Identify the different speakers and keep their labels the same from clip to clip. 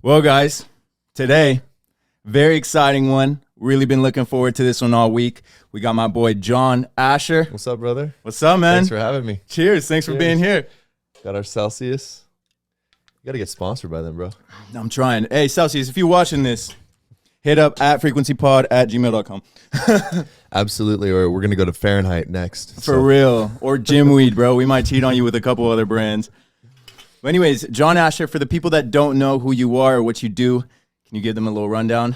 Speaker 1: Well, guys, today, very exciting one. Really been looking forward to this one all week. We got my boy Jon Asher.
Speaker 2: What's up, brother?
Speaker 1: What's up, man?
Speaker 2: Thanks for having me.
Speaker 1: Cheers. Thanks for being here.
Speaker 2: Got our Celsius. You got to get sponsored by them, bro.
Speaker 1: I'm trying. Hey, Celsius, if you're watching this, hit up at frequencypod@gmail.com.
Speaker 2: Absolutely, or we're going to go to Fahrenheit next.
Speaker 1: For real. Or Jimweed, bro. We might cheat on you with a couple other brands. But anyways, Jon Asher, for the people that don't know who you are or what you do, can you give them a little rundown?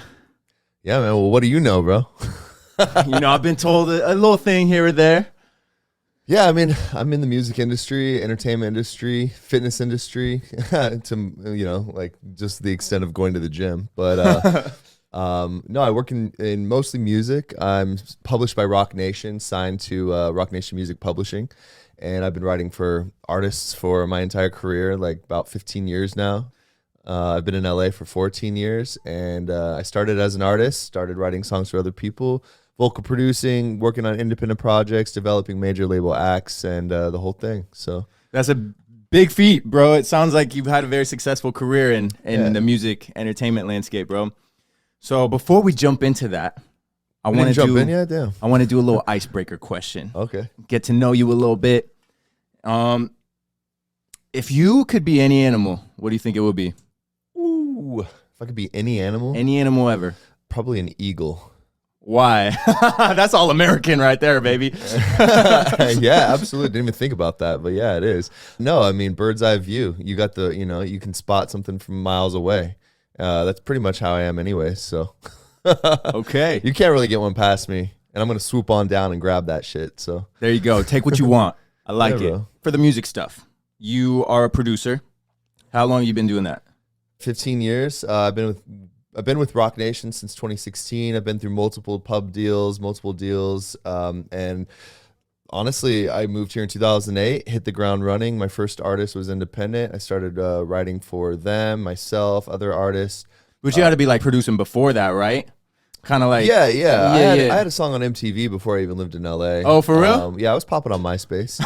Speaker 2: Yeah, man. Well, what do you know, bro?
Speaker 1: I've been told a little thing here or there.
Speaker 2: Yeah, I mean, I'm in the music industry, entertainment industry, fitness industry, to, like just the extent of going to the gym. But no, I work in mostly music. I'm published by Rock Nation, signed to Rock Nation Music Publishing. And I've been writing for artists for my entire career, like about 15 years now. I've been in LA for 14 years, and I started as an artist, started writing songs for other people, vocal producing, working on independent projects, developing major label acts, and the whole thing. So
Speaker 1: that's a big feat, bro. It sounds like you've had a very successful career in the music entertainment landscape, bro. So before we jump into that, I want to do a little icebreaker question.
Speaker 2: Okay.
Speaker 1: Get to know you a little bit. If you could be any animal, what do you think it would be?
Speaker 2: Ooh, if I could be any animal?
Speaker 1: Any animal ever.
Speaker 2: Probably an eagle.
Speaker 1: Why? That's all American right there, baby.
Speaker 2: Yeah, absolutely. Didn't even think about that, but yeah, it is. No, I mean, bird's eye view. You got the, you can spot something from miles away. That's pretty much how I am anyway, so.
Speaker 1: Okay.
Speaker 2: You can't really get one past me, and I'm going to swoop on down and grab that shit, so.
Speaker 1: There you go. Take what you want. I like it.
Speaker 2: Bro.
Speaker 1: For the music stuff, you are a producer. How long have you been doing that?
Speaker 2: 15 years. I've been with Rock Nation since 2016. I've been through multiple deals, and honestly, I moved here in 2008, hit the ground running. My first artist was independent. I started writing for them, myself, other artists.
Speaker 1: But you had to be like producing before that, right? Kind of like
Speaker 2: yeah. I had a song on MTV before I even lived in LA.
Speaker 1: Oh, for real?
Speaker 2: Yeah, I was popping on MySpace.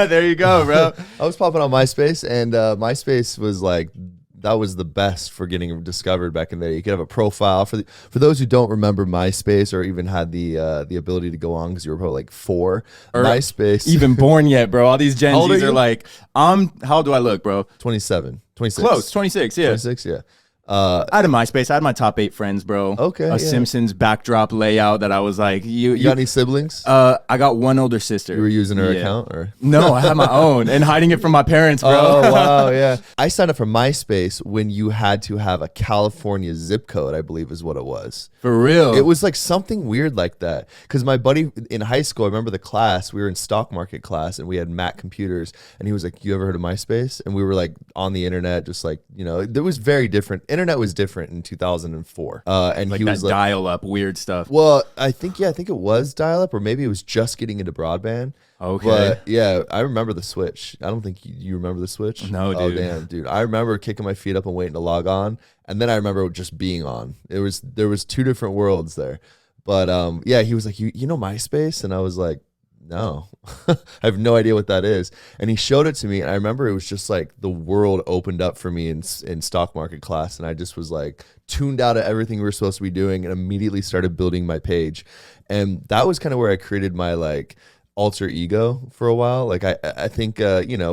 Speaker 1: There you go, bro.
Speaker 2: I was popping on MySpace, and MySpace was like, that was the best for getting discovered back in the day. You could have a profile. For those who don't remember MySpace or even had the ability to go on because you were probably like 4, or MySpace.
Speaker 1: Even born yet, bro. All these Gen Zs are like, how do I look, bro?
Speaker 2: 26.
Speaker 1: Close, 26, yeah.
Speaker 2: 26, yeah.
Speaker 1: I had a MySpace. I had my top 8 friends, bro.
Speaker 2: Okay.
Speaker 1: A Simpsons backdrop layout that I was like, you
Speaker 2: got any siblings?
Speaker 1: I got one older sister.
Speaker 2: You were using her account, or?
Speaker 1: No, I had my own and hiding it from my parents, bro.
Speaker 2: Oh, wow, yeah. I signed up for MySpace when you had to have a California zip code, I believe is what it was.
Speaker 1: For real?
Speaker 2: It was like something weird like that. Because my buddy in high school, I remember the class, we were in stock market class, and we had Mac computers, and he was like, you ever heard of MySpace? And we were like on the internet, just like, it was very different. Internet was different in 2004. And
Speaker 1: like
Speaker 2: he was
Speaker 1: that dial-up weird stuff.
Speaker 2: Well, I think it was dial-up, or maybe it was just getting into broadband.
Speaker 1: Okay.
Speaker 2: But yeah, I remember the switch. I don't think you remember the switch.
Speaker 1: No, dude.
Speaker 2: Oh, damn, dude. I remember kicking my feet up and waiting to log on. And then I remember just being on. There was 2 different worlds there. But yeah, he was like, you know MySpace? And I was like, no, I have no idea what that is. And he showed it to me, and I remember it was just like the world opened up for me in stock market class, and I just was like tuned out of everything we were supposed to be doing and immediately started building my page. And that was kind of where I created my like alter ego for a while. Like I think in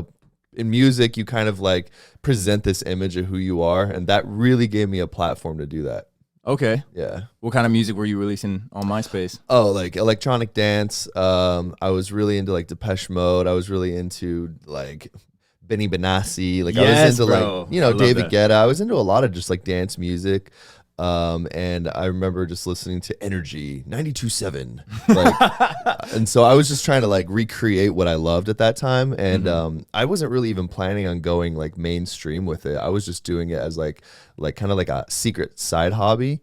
Speaker 2: music you kind of like present this image of who you are, and that really gave me a platform to do that.
Speaker 1: Okay.
Speaker 2: Yeah.
Speaker 1: What kind of music were you releasing on MySpace?
Speaker 2: Oh, like electronic dance. I was really into like Depeche Mode. I was really into like Benny Benassi. Like I was into
Speaker 1: bro.
Speaker 2: like, David Guetta. I was into a lot of just like dance music. And I remember just listening to Energy 92.7. Like, and so I was just trying to like recreate what I loved at that time. And I wasn't really even planning on going like mainstream with it. I was just doing it as like kind of like a secret side hobby.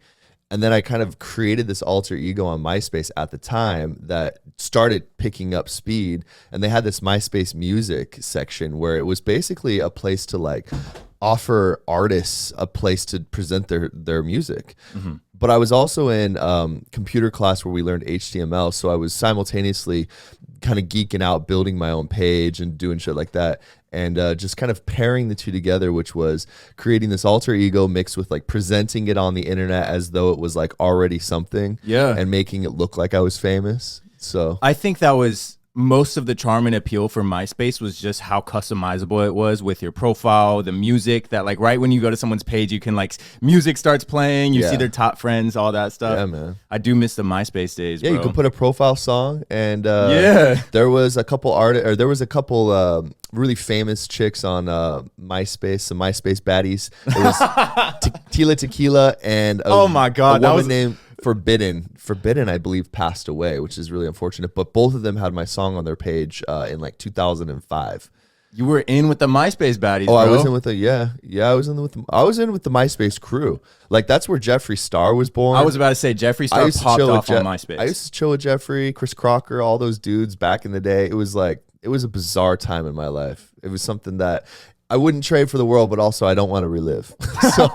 Speaker 2: And then I kind of created this alter ego on MySpace at the time that started picking up speed. And they had this MySpace music section where it was basically a place to like offer artists a place to present their music. But I was also in computer class where we learned HTML. So I was simultaneously kind of geeking out, building my own page and doing shit like that. And just kind of pairing the two together, which was creating this alter ego mixed with like presenting it on the internet as though it was like already something.
Speaker 1: Yeah.
Speaker 2: And making it look like I was famous. So
Speaker 1: I think that was most of the charm and appeal for MySpace, was just how customizable it was with your profile, the music that like right when you go to someone's page, you can like music starts playing, you see their top friends, all that stuff.
Speaker 2: Yeah, man.
Speaker 1: I do miss the MySpace days,
Speaker 2: Yeah,
Speaker 1: bro.
Speaker 2: you could put a profile song and there was a couple really famous chicks on MySpace, some MySpace baddies. It was Tila Tequila and
Speaker 1: oh my God,
Speaker 2: a woman named Forbidden, I believe, passed away, which is really unfortunate. But both of them had my song on their page in like 2005.
Speaker 1: You were in with the MySpace baddies,
Speaker 2: Oh,
Speaker 1: bro.
Speaker 2: I was in with I was in with the MySpace crew. Like that's where Jeffree Star was born.
Speaker 1: I was about to say Jeffree Star popped off on MySpace.
Speaker 2: I used to chill with Jeffree, Chris Crocker, all those dudes back in the day. It was a bizarre time in my life. It was something that I wouldn't trade for the world, but also I don't want to relive. So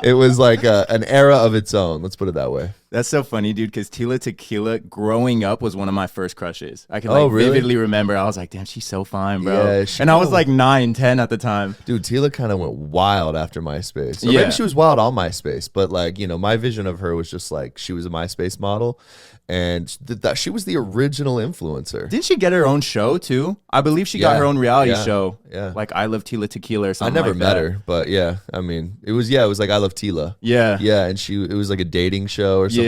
Speaker 2: it was like an era of its own. Let's put it that way.
Speaker 1: That's so funny, dude, because Tila Tequila growing up was one of my first crushes. I can vividly remember. I was like, damn, she's so fine, bro. Yeah, and I was like 9, 10 at the time.
Speaker 2: Dude, Tila kind of went wild after MySpace. Or maybe she was wild on MySpace, but like, you know, my vision of her was just like she was a MySpace model. And she was the original influencer.
Speaker 1: Didn't she get her own show too? I believe she got her own reality show.
Speaker 2: Yeah.
Speaker 1: Like I Love Tila Tequila or something.
Speaker 2: I never met her, but yeah. I mean, it was like I Love Tila.
Speaker 1: Yeah.
Speaker 2: Yeah, and it was like a dating show or something.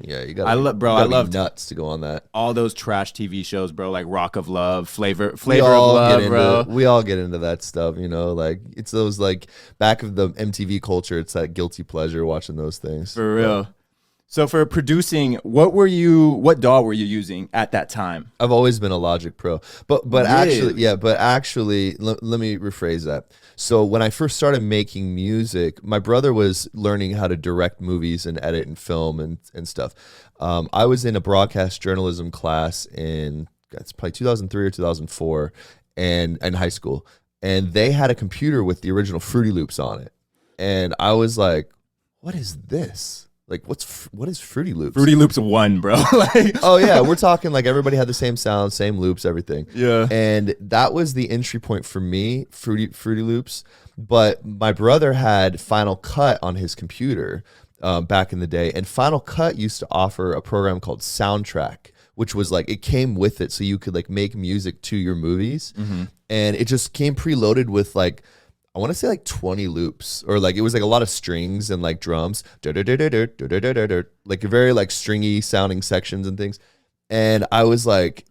Speaker 2: Yeah, you got I love nuts to go on that.
Speaker 1: All those trash TV shows, bro, like Rock of Love, Flavor of Love, bro.
Speaker 2: We all get into that stuff, you know, like it's those like back of the MTV culture, it's that guilty pleasure watching those things.
Speaker 1: For real. So for producing, what DAW were you using at that time?
Speaker 2: I've always been a Logic Pro, but actually, let me rephrase that. So when I first started making music, my brother was learning how to direct movies and edit and film and stuff. I was in a broadcast journalism class it's probably 2003 or 2004, and in high school, and they had a computer with the original Fruity Loops on it, and I was like, "What is this?" Like, what is Fruity Loops?
Speaker 1: Fruity Loops 1, bro.
Speaker 2: Oh, yeah. We're talking like everybody had the same sound, same loops, everything.
Speaker 1: Yeah.
Speaker 2: And that was the entry point for me, Fruity Loops. But my brother had Final Cut on his computer back in the day. And Final Cut used to offer a program called Soundtrack, which was like, it came with it so you could like make music to your movies. Mm-hmm. And it just came preloaded with like, I want to say like 20 loops, or like it was like a lot of strings and like drums, like very like stringy sounding sections and things. And I was like,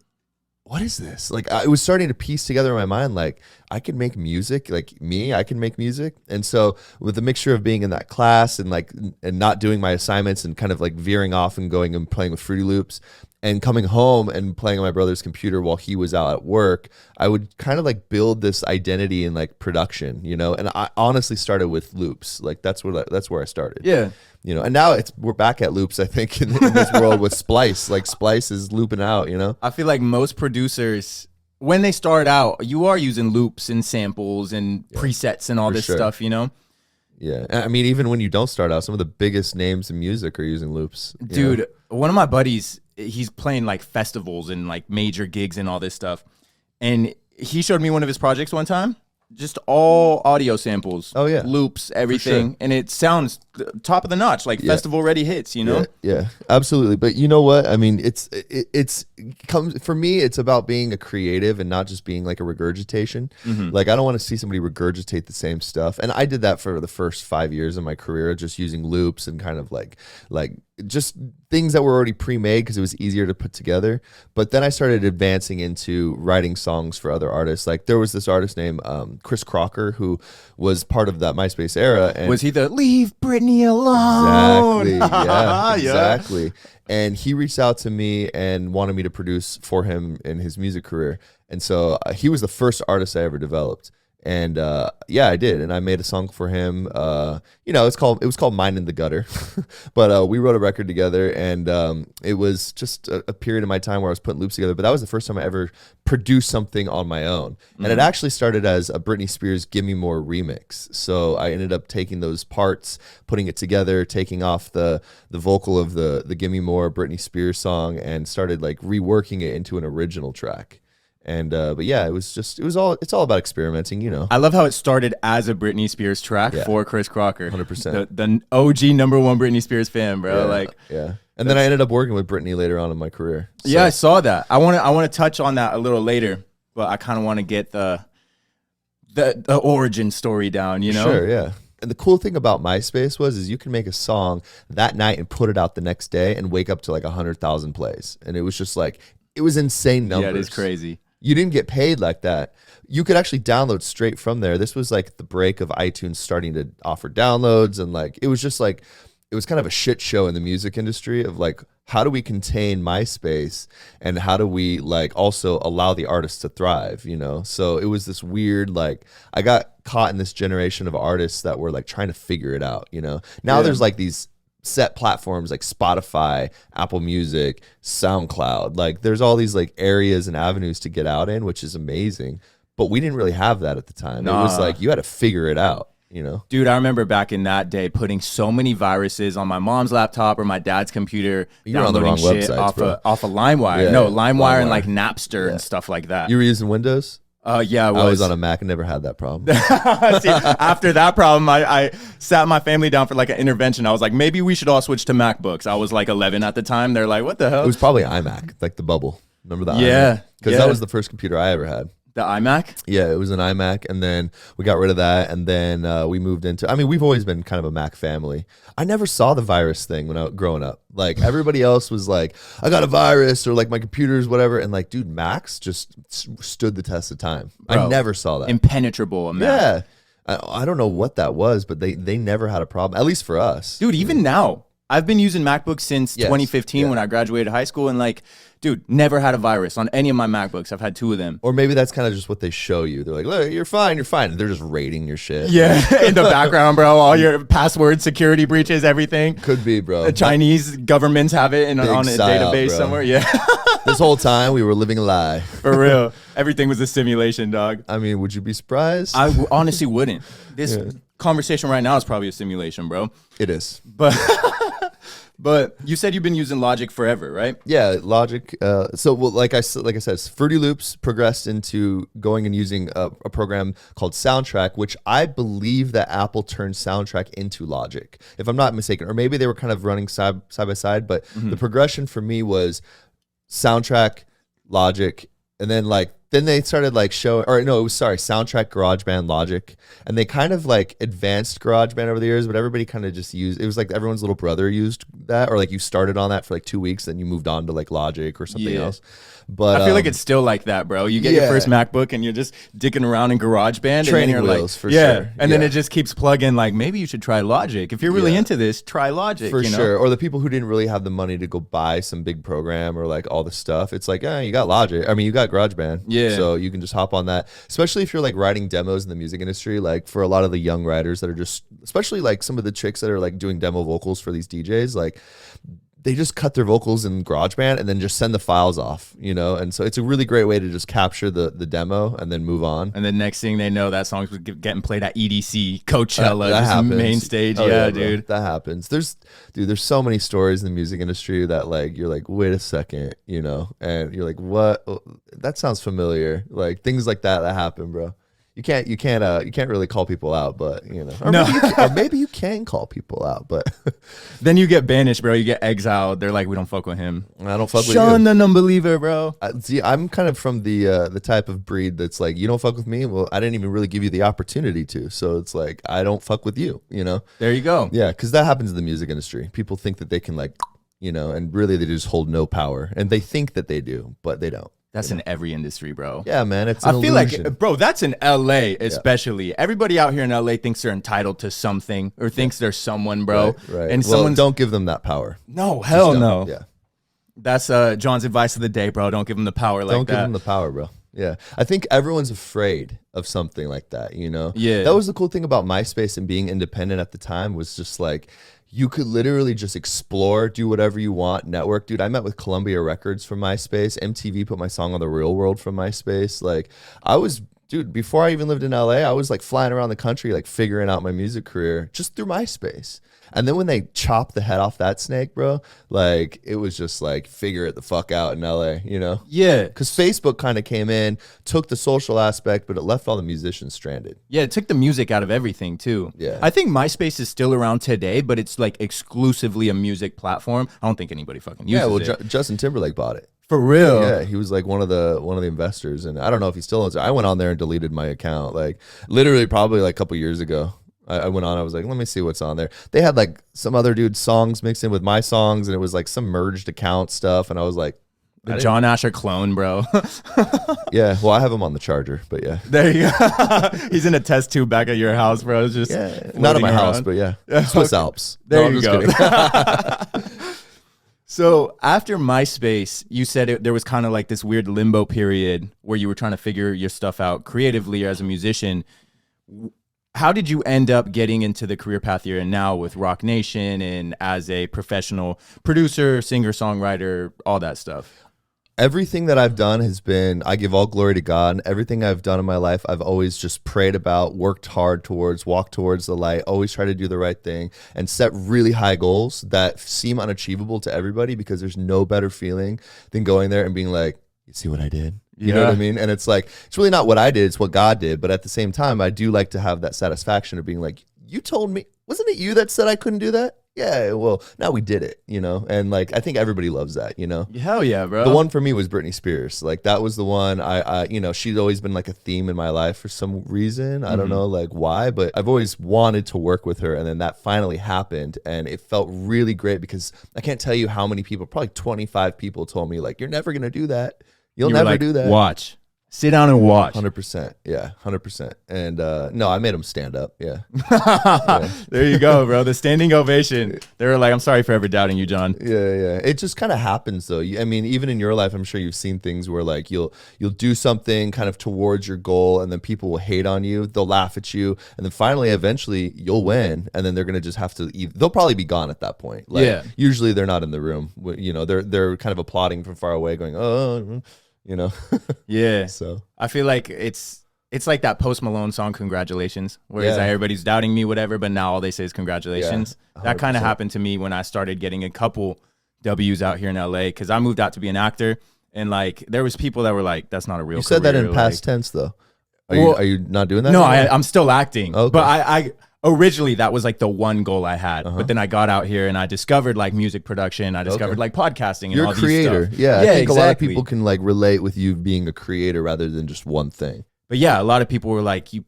Speaker 2: what is this? Like I was starting to piece together in my mind, like I can make music, I can make music. And so with the mixture of being in that class and like, and not doing my assignments and kind of like veering off and going and playing with Fruity Loops and coming home and playing on my brother's computer while he was out at work, I would kind of like build this identity in like production, you know? And I honestly started with loops. Like that's where I started.
Speaker 1: Yeah.
Speaker 2: You know, and now we're back at loops, I think, in this world with Splice. Like Splice is looping out, you know?
Speaker 1: I feel like most producers, when they start out, you are using loops and samples and presets and all this stuff, you know?
Speaker 2: Yeah. I mean, even when you don't start out, some of the biggest names in music are using loops.
Speaker 1: Dude, one of my buddies, he's playing like festivals and like major gigs and all this stuff. And he showed me one of his projects one time. Just all audio samples.
Speaker 2: Oh, yeah.
Speaker 1: Loops, everything. Sure. And it sounds top of the notch, like festival ready hits, you know?
Speaker 2: Yeah, absolutely. But you know what? I mean, for me, it's about being a creative and not just being like a regurgitation. Mm-hmm. Like, I don't want to see somebody regurgitate the same stuff. And I did that for the first 5 years of my career, just using loops and kind of like just things that were already pre-made because it was easier to put together. But then I started advancing into writing songs for other artists. Like there was this artist named Chris Crocker who was part of that MySpace era. And
Speaker 1: was he the Leave Britney Alone?
Speaker 2: Exactly. Yeah, exactly. And he reached out to me and wanted me to produce for him in his music career. And so he was the first artist I ever developed. And yeah, I did, and I made a song for him. You know, it was called "Mine in the Gutter," but we wrote a record together, and it was just a period of my time where I was putting loops together. But that was the first time I ever produced something on my own, and it actually started as a Britney Spears "Give Me More" remix. So I ended up taking those parts, putting it together, taking off the vocal of the "Give Me More" Britney Spears song, and started like reworking it into an original track. And but yeah, it's all about experimenting, you know.
Speaker 1: I love how it started as a Britney Spears track for Chris Crocker.
Speaker 2: 100%.
Speaker 1: The OG #1 Britney Spears fan, bro.
Speaker 2: Yeah. And then I ended up working with Britney later on in my career. So.
Speaker 1: Yeah, I saw that. I want to touch on that a little later, but I kind of want to get the origin story down, you know?
Speaker 2: Sure, yeah. And the cool thing about MySpace is you can make a song that night and put it out the next day and wake up to like 100,000 plays. And it was just like, it was insane numbers.
Speaker 1: Yeah, it is crazy.
Speaker 2: You didn't get paid like that. You could actually download straight from there. This was like the break of iTunes starting to offer downloads. And like, it was just like, it was kind of a shit show in the music industry of like, how do we contain MySpace and how do we like also allow the artists to thrive, you know? So it was this weird, like, I got caught in this generation of artists that were like trying to figure it out, you know? Now there's like these set platforms like Spotify, Apple Music, SoundCloud. Like there's all these like areas and avenues to get out in, which is amazing. But we didn't really have that at the time. It was like you had to figure it out, you know?
Speaker 1: Dude, I remember back in that day putting so many viruses on my mom's laptop or my dad's computer.
Speaker 2: You're on the wrong websites,
Speaker 1: off of LimeWire.
Speaker 2: Yeah,
Speaker 1: no, LimeWire and like Napster and stuff like that.
Speaker 2: You were using Windows?
Speaker 1: Yeah, I
Speaker 2: was on a Mac and never had that problem.
Speaker 1: See, after that problem, I sat my family down for like an intervention. I was like, maybe we should all switch to MacBooks. I was like 11 at the time. They're like, what the hell?
Speaker 2: It was probably iMac, like the bubble. Remember that?
Speaker 1: Yeah.
Speaker 2: Because that was the first computer I ever had.
Speaker 1: The iMac?
Speaker 2: Yeah, it was an iMac, and then we got rid of that, and then we moved into, I mean, we've always been kind of a Mac family. I never saw the virus thing when I was growing up. Like, everybody else was like, I got a virus, or like my computer's whatever, and like, dude, Macs just stood the test of time. Bro, I never saw that.
Speaker 1: Impenetrable.
Speaker 2: Yeah. I don't know what that was, but they never had a problem, at least for us.
Speaker 1: Dude, even now, I've been using MacBooks since 2015 when I graduated high school, and like, dude, never had a virus on any of my MacBooks. I've had 2 of them.
Speaker 2: Or maybe that's kind of just what they show you. They're like, look, you're fine. And they're just rating your shit.
Speaker 1: Yeah, in the background, bro. All your password, security breaches, everything.
Speaker 2: Could be, bro.
Speaker 1: The Chinese governments have it on a database somewhere. Yeah.
Speaker 2: This whole time, we were living a lie.
Speaker 1: For real. Everything was a simulation, dog.
Speaker 2: I mean, would you be surprised?
Speaker 1: I honestly wouldn't. This conversation right now is probably a simulation, bro.
Speaker 2: It is.
Speaker 1: But you said you've been using Logic forever, right?
Speaker 2: Yeah, Logic. So, well, like I said, Fruity Loops progressed into going and using a program called Soundtrack, which I believe that Apple turned Soundtrack into Logic, if I'm not mistaken. Or maybe they were kind of running side by side. But the progression for me was Soundtrack, Logic, and then they started like showing, or no, it was Soundtrack, GarageBand, Logic, and they kind of like advanced GarageBand over the years, but everybody kind of just used, it was like everyone's little brother used that, or like you started on that for like 2 weeks, then you moved on to like Logic or something else. But
Speaker 1: I feel like it's still like that, bro. You get your first MacBook and you're just dicking around in GarageBand.
Speaker 2: Training
Speaker 1: and then you're
Speaker 2: wheels,
Speaker 1: like,
Speaker 2: for sure.
Speaker 1: And then it just keeps plugging like, maybe you should try Logic. If you're really into this, try Logic.
Speaker 2: For sure. Or the people who didn't really have the money to go buy some big program or like all the stuff. It's like, you got Logic. I mean, you got GarageBand. Yeah. So you can just hop on that. Especially if you're like writing demos in the music industry, like for a lot of the young writers that are just, especially like some of the chicks that are like doing demo vocals for these DJs, like they just cut their vocals in GarageBand and then just send the files off, you know? And so it's a really great way to just capture the demo and then move on.
Speaker 1: And then next thing they know, that song's getting played at EDC, Coachella, just main stage. Dude.
Speaker 2: That happens. There's so many stories in the music industry that like, you're like, wait a second, you know? And you're like, what? That sounds familiar. Like things like that happen, bro. You can't really call people out, but you know, or maybe you can call people out, but
Speaker 1: then you get banished, bro. You get exiled. They're like, we don't fuck with him.
Speaker 2: I don't fuck with you.
Speaker 1: Sean the non-believer, bro.
Speaker 2: See, I'm kind of from the type of breed that's like, you don't fuck with me. Well, I didn't even really give you the opportunity to, so it's like I don't fuck with you. You know.
Speaker 1: There you go.
Speaker 2: Yeah, because that happens in the music industry. People think that they can like, you know, and really they just hold no power, and they think that they do, but they don't.
Speaker 1: That's in every industry, bro.
Speaker 2: Yeah, man. It's an illusion.
Speaker 1: Like, bro, that's in LA especially. Everybody out here in LA thinks they're entitled to something or thinks they're someone, bro.
Speaker 2: Right. And don't give them that power.
Speaker 1: No, hell no.
Speaker 2: Yeah.
Speaker 1: That's John's advice of the day, bro. Don't give them the power like that.
Speaker 2: Don't give them the power, bro. Yeah. I think everyone's afraid of something like that, you know?
Speaker 1: Yeah.
Speaker 2: That was the cool thing about MySpace and being independent at the time, was just like, you could literally just explore, do whatever you want, network. Dude, I met with Columbia Records from MySpace. MTV put my song on The Real World from MySpace. Like, dude, before I even lived in LA, I was like flying around the country, like figuring out my music career just through MySpace. And then when they chopped the head off that snake, bro, like, it was just like, figure it the fuck out in LA, you know?
Speaker 1: Yeah.
Speaker 2: Because Facebook kind of came in, took the social aspect, but it left all the musicians stranded.
Speaker 1: Yeah, it took the music out of everything too.
Speaker 2: Yeah.
Speaker 1: I think MySpace is still around today, but it's like exclusively a music platform. I don't think anybody fucking uses it.
Speaker 2: Justin Timberlake bought it.
Speaker 1: For real?
Speaker 2: Yeah, he was like one of the investors, and I don't know if he still owns it. I went on there and deleted my account, like literally probably like a couple years ago. I went on, I was like, let me see what's on there. They had like some other dude's songs mixed in with my songs, and it was like some merged account stuff, and I was like,
Speaker 1: the Jon Asher clone, bro.
Speaker 2: yeah, well, I have him on the charger, but yeah.
Speaker 1: There you go. He's in a test tube back at your house, bro. It's just
Speaker 2: not at my house, but yeah. Swiss Alps.
Speaker 1: There you go. So after MySpace, you said there was kind of like this weird limbo period where you were trying to figure your stuff out creatively as a musician. How did you end up getting into the career path you're in now with Rock Nation and as a professional producer, singer, songwriter, all that stuff?
Speaker 2: Everything that I've done has been, I give all glory to God. Everything I've done in my life, I've always just prayed about, worked hard towards, walked towards the light, always try to do the right thing, and set really high goals that seem unachievable to everybody, because there's no better feeling than going there and being like, you see what I did? You know what I mean? And it's like, it's really not what I did, it's what God did. But at the same time, I do like to have that satisfaction of being like, you told me, wasn't it you that said I couldn't do that? Yeah, well, now we did it, you know? And like, I think everybody loves that, you know?
Speaker 1: Hell yeah, bro.
Speaker 2: The one for me was Britney Spears. Like, that was the one I you know, she's always been like a theme in my life for some reason. I don't know like why, but I've always wanted to work with her. And then that finally happened. And it felt really great, because I can't tell you how many people, probably 25 people told me like, you're never going to do that. You'll never do that.
Speaker 1: Watch. Sit down and watch.
Speaker 2: 100%. Yeah, 100%. And no, I made them stand up. Yeah.
Speaker 1: There you go, bro. The standing ovation. They were like, I'm sorry for ever doubting you, Jon.
Speaker 2: Yeah. It just kind of happens though. I mean, even in your life, I'm sure you've seen things where like you'll do something kind of towards your goal, and then people will hate on you. They'll laugh at you. And then finally, eventually you'll win. And then they're going to just have to, they'll probably be gone at that point. Like, usually they're not in the room. You know, they're kind of applauding from far away going, oh, you know?
Speaker 1: Yeah.
Speaker 2: So
Speaker 1: I feel like it's like that Post Malone song, Congratulations, where it's like everybody's doubting me, whatever, but now all they say is congratulations. That kind of happened to me when I started getting a couple W's out here in LA, because I moved out to be an actor, and like there was people that were like, that's not a real career.
Speaker 2: You said that in past tense though. Are you not doing that?
Speaker 1: No, I'm still acting.
Speaker 2: Okay.
Speaker 1: But I originally that was like the one goal I had. But then I got out here and I discovered like music production. I discovered like podcasting and
Speaker 2: You're
Speaker 1: all
Speaker 2: a creator.
Speaker 1: these stuff.
Speaker 2: Yeah, I think a lot of people can like relate with you being a creator rather than just one thing.
Speaker 1: But yeah, a lot of people were like, you